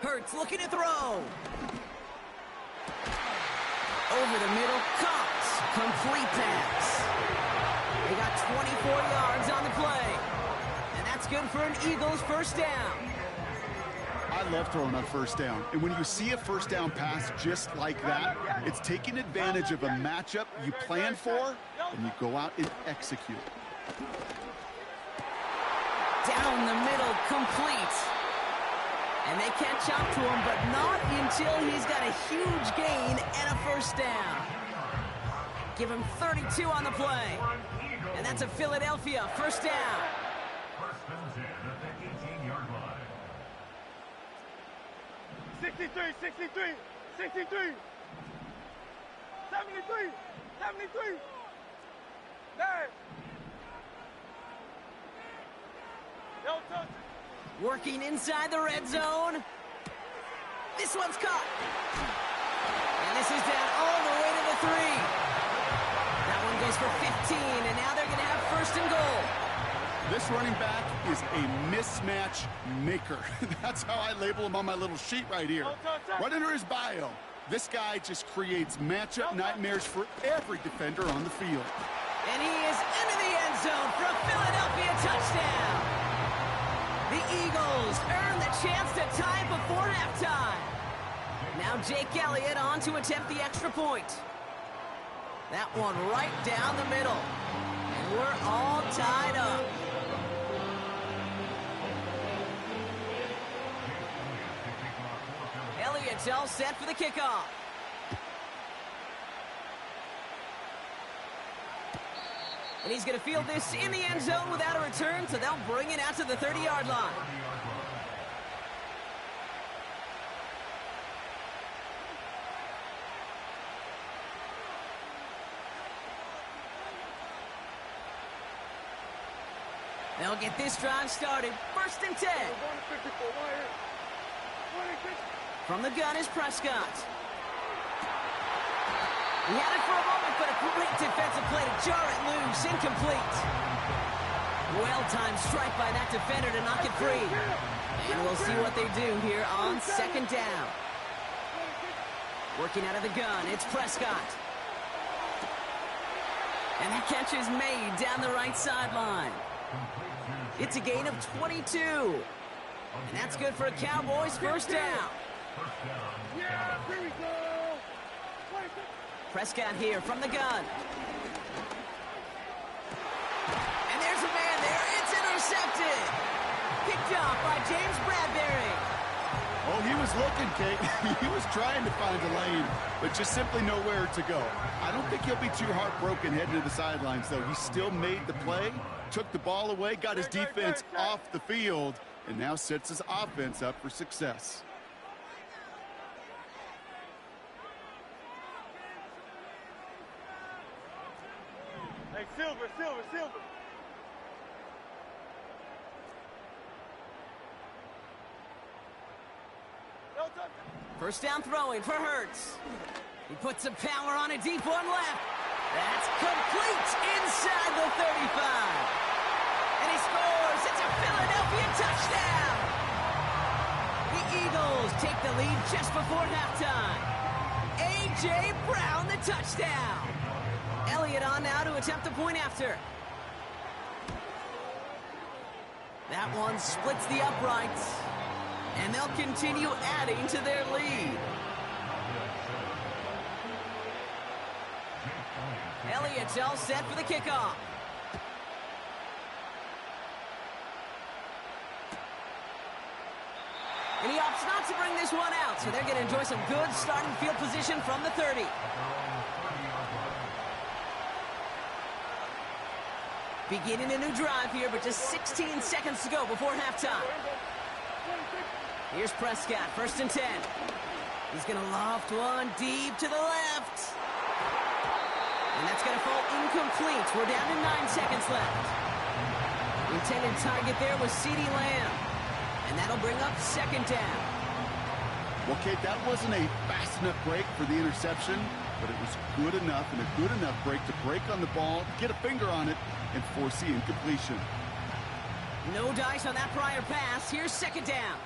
Hurts looking to throw. Over the middle, Cox. Complete pass. They got 24 yards on the play. And that's good for an Eagles first down. I love throwing on 1st down. And when you see a 1st down pass just like that, it's taking advantage of a matchup you plan for, and you go out and execute. Down the middle, complete. And they catch up to him, but not until he's got a huge gain and a first down. Give him 32 on the play. And that's a Philadelphia first down. 63, 63, 63, 73, 73, 9. No touch. Working inside the red zone. This one's caught. And this is down all the way to the 3. That one goes for 15, and now they're going to have 1st and goal. This running back is a mismatch maker. That's how I label him on my little sheet right here. Right under his bio. This guy just creates matchup nightmares for every defender on the field. And he is into the end zone for a Philadelphia touchdown. The Eagles earn the chance to tie before halftime. Now Jake Elliott on to attempt the extra point. That one right down the middle. And we're all tied up. Elliott's all set for the kickoff. And he's going to field this in the end zone without a return, so they'll bring it out to the 30-yard line. They'll get this drive started. 1st and 10. From the gun is Prescott. He had it for a moment, but a great defensive play to jar it loose. Incomplete. Well-timed strike by that defender to knock it free. And we'll see what they do here on 2nd down. Working out of the gun, it's Prescott. And that catch is made down the right sideline. It's a gain of 22. And that's good for a Cowboys 1st down. Yeah, here we go. Prescott here from the gun. And there's a man there. It's intercepted. Picked off by James Bradbury. Oh, he was looking, Kate. He was trying to find a lane, but just simply nowhere to go. I don't think he'll be too heartbroken heading to the sidelines, though. He still made the play, took the ball away, got his defense off the field, and now sets his offense up for success. Hey, Silver. First down throwing for Hurts. He puts some power on a deep one left. That's complete inside the 35. And he scores. It's a Philadelphia touchdown. The Eagles take the lead just before halftime. A.J. Brown, the touchdown. Elliott on now to attempt the point after. That one splits the uprights. And they'll continue adding to their lead. Elliott's all set for the kickoff. And he opts not to bring this one out, so they're going to enjoy some good starting field position from the 30. Beginning a new drive here, but just 16 seconds to go before halftime. Here's Prescott, 1st and 10. He's going to loft one deep to the left. And that's going to fall incomplete. We're down to 9 seconds left. The intended target there was CeeDee Lamb. And that'll bring up 2nd down. Well, Kate, that wasn't a fast enough break for the interception, but it was good enough and a good enough break to break on the ball, get a finger on it, and force the incompletion. No dice on that prior pass. Here's 2nd down.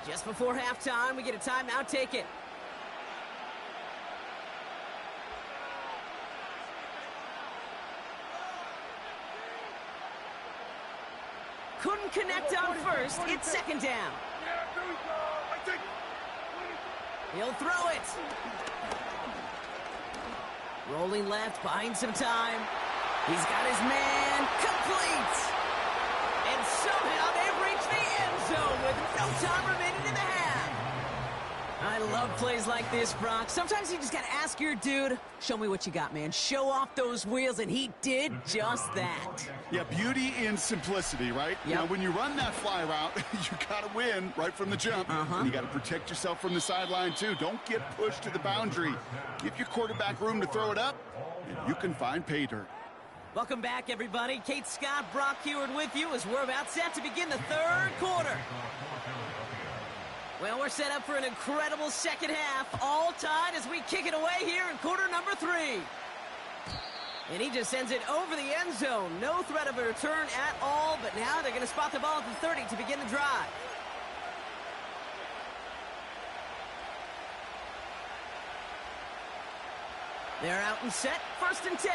Just before halftime, we get a timeout taken. Couldn't connect on first. It's 2nd down. He'll throw it. Rolling left, buying some time. He's got his man. Complete. And somehow they've reached the end zone with no time remaining in the half. I love plays like this, Brock. Sometimes you just got to ask your dude, show me what you got, man. Show off those wheels, and he did just that. Yeah, beauty in simplicity, right? Yep. Now, when you run that fly route, you got to win right from the jump. And you got to protect yourself from the sideline, too. Don't get pushed to the boundary. Give your quarterback room to throw it up, and you can find pay dirt. Welcome back, everybody. Kate Scott, Brock Huard with you as we're about set to begin the 3rd quarter. Well, we're set up for an incredible second half, all tied as we kick it away here in quarter number 3. And he just sends it over the end zone. No threat of a return at all, but now they're going to spot the ball at the 30 to begin the drive. They're out and set, 1st and 10.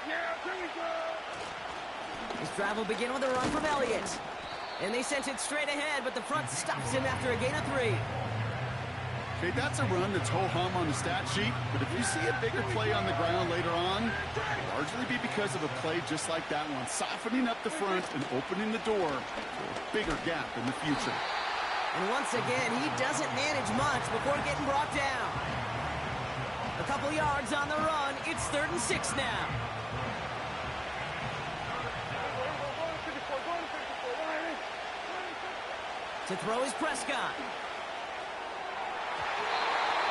Yeah, here we go. This drive will begin with a run from Elliott. And they sent it straight ahead, but the front stops him after a gain of 3. Okay, that's a run that's ho-hum on the stat sheet, but if you see a bigger play on the ground later on, it'll largely be because of a play just like that one, softening up the front and opening the door for a bigger gap in the future. And once again, he doesn't manage much before getting brought down. A couple yards on the run. It's 3rd and 6 now. To throw is Prescott.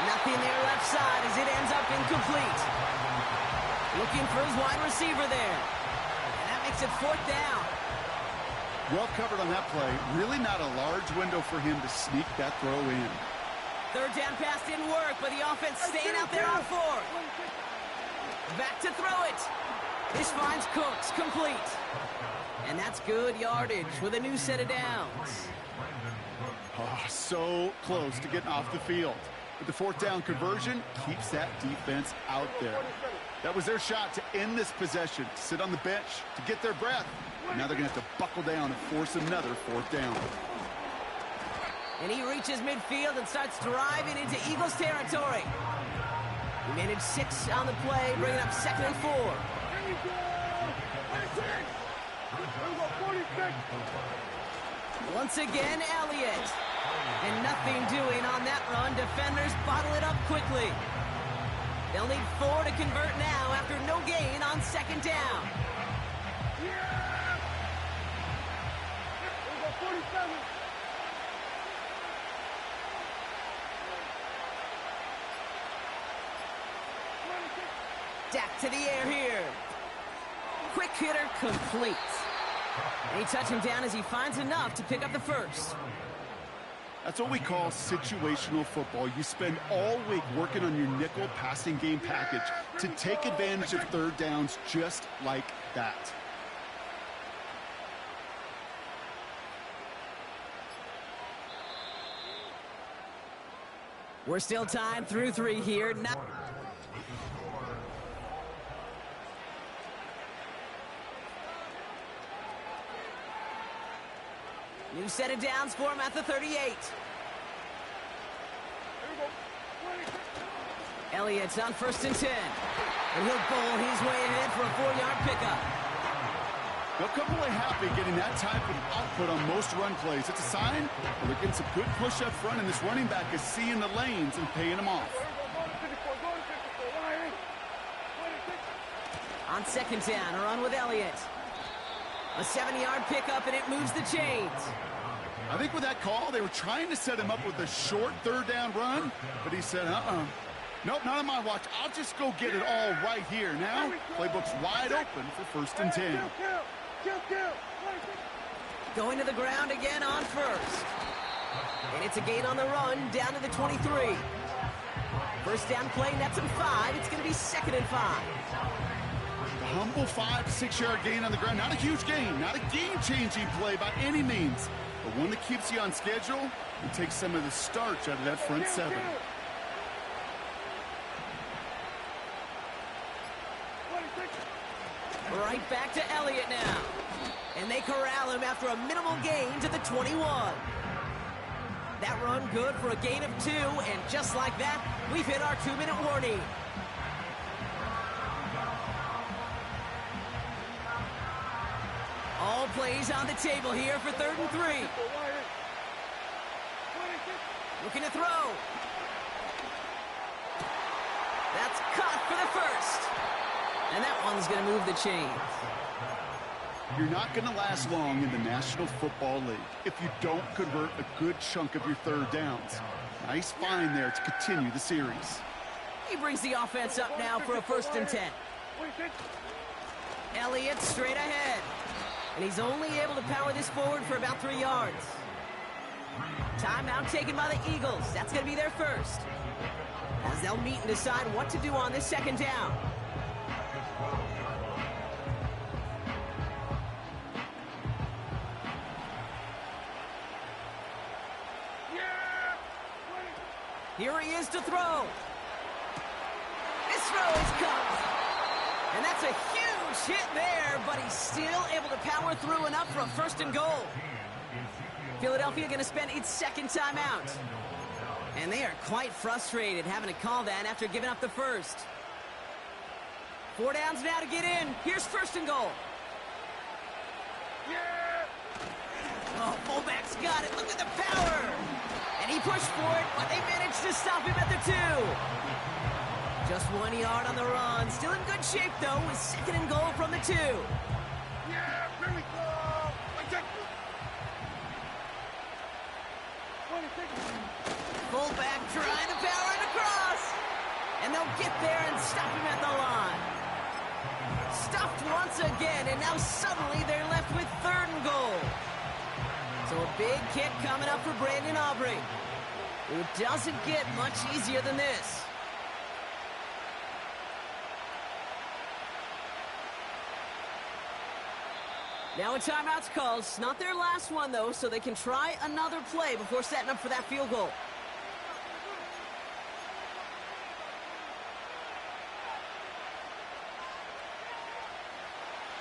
Nothing there left side as it ends up incomplete. Looking for his wide receiver there. And that makes it 4th down. Well covered on that play. Really not a large window for him to sneak that throw in. 3rd down pass didn't work, but the offense staying out there on 4th. Back to throw it. This finds Cooks complete. And that's good yardage with a new set of downs. Oh, so close to getting off the field. But the 4th down conversion keeps that defense out there. That was their shot to end this possession, to sit on the bench, to get their breath. Now they're going to have to buckle down and force another 4th down. And he reaches midfield and starts driving into Eagles territory. He managed 6 on the play, bringing up 2nd and 4. Once again, Elliott. And nothing doing on that run. Defenders bottle it up quickly. They'll need 4 to convert now after no gain on 2nd down. Dak to the air here. Quick hitter complete. And he touched him down as he finds enough to pick up the first. That's what we call situational football. You spend all week working on your nickel passing game package to take advantage of 3rd downs just like that. We're still tied through 3 here. New set of downs for him at the 38. Elliott's on 1st and 10. And he'll bowl his way ahead for a 4-yard pickup. They'll come away happy getting that type of output on most run plays. It's a sign that they're getting some good push up front, and this running back is seeing the lanes and paying them off. On 2nd down, a run with Elliott. A 7-yard pickup, and it moves the chains. I think with that call, they were trying to set him up with a short 3rd down run, but he said, nope, not on my watch. I'll just go get it all right here. Now, playbook's wide open for 1st and 10. Going to the ground again on 1st. And it's a gain on the run, down to the 23. 1st down play, nets him 5. It's going to be 2nd and 5. A humble 5 to 6 yard gain on the ground. Not a huge gain, not a game-changing play by any means, but one that keeps you on schedule and takes some of the starch out of that front 7. Right back to Elliott now. And they corral him after a minimal gain to the 21. That run good for a gain of 2, and just like that, we've hit our 2-minute warning. All plays on the table here for 3rd and 3. Looking to throw. That's caught for the first. And that one's going to move the chains. You're not going to last long in the National Football League if you don't convert a good chunk of your 3rd downs. Nice find there to continue the series. He brings the offense up now for a 1st and 10. Elliott straight ahead. And he's only able to power this forward for about 3 yards. Timeout taken by the Eagles. That's going to be their first. As they'll meet and decide what to do on this 2nd down. Here he is to throw. This throw is caught. And that's a huge hit there, but he's still able to power through and up for a 1st and goal. Philadelphia going to spend its 2nd timeout. And they are quite frustrated having to call that after giving up the first. 4 downs now to get in. Here's 1st and goal. Oh, fullback's got it. Look at the power. And he pushed for it, but they managed to stop him at the 2. Just 1 yard on the run. Still in good shape, though, with 2nd and goal from the 2. Fullback trying to power it across. And they'll get there and stop him at the line. Stuffed once again, and now suddenly they're left with 3rd and goal. So a big kick coming up for Brandon Aubrey. It doesn't get much easier than this. Now a timeout's called. It's not their last one, though, so they can try another play before setting up for that field goal.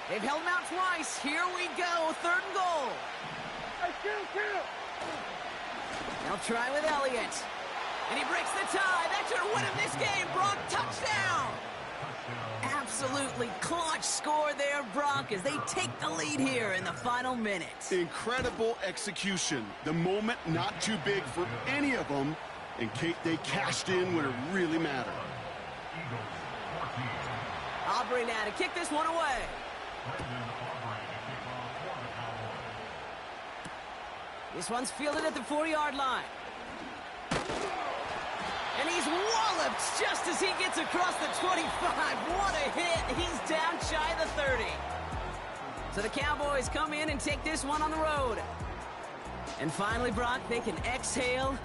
They've held him out twice. Here we go. 3rd and goal. Hey, kill. They'll try with Elliott. And he breaks the tie. That should win him this game. Bronc touchdown. Absolutely clutch score there, Bronc, as they take the lead here in the final minute. Incredible execution. The moment not too big for any of them. And Kate, they cashed in when it really mattered. Aubrey now to kick this one away. This one's fielded at the 40-yard line. And he's walloped just as he gets across the 25. What a hit. He's down shy of the 30. So the Cowboys come in and take this one on the road. And finally, Brock, they can exhale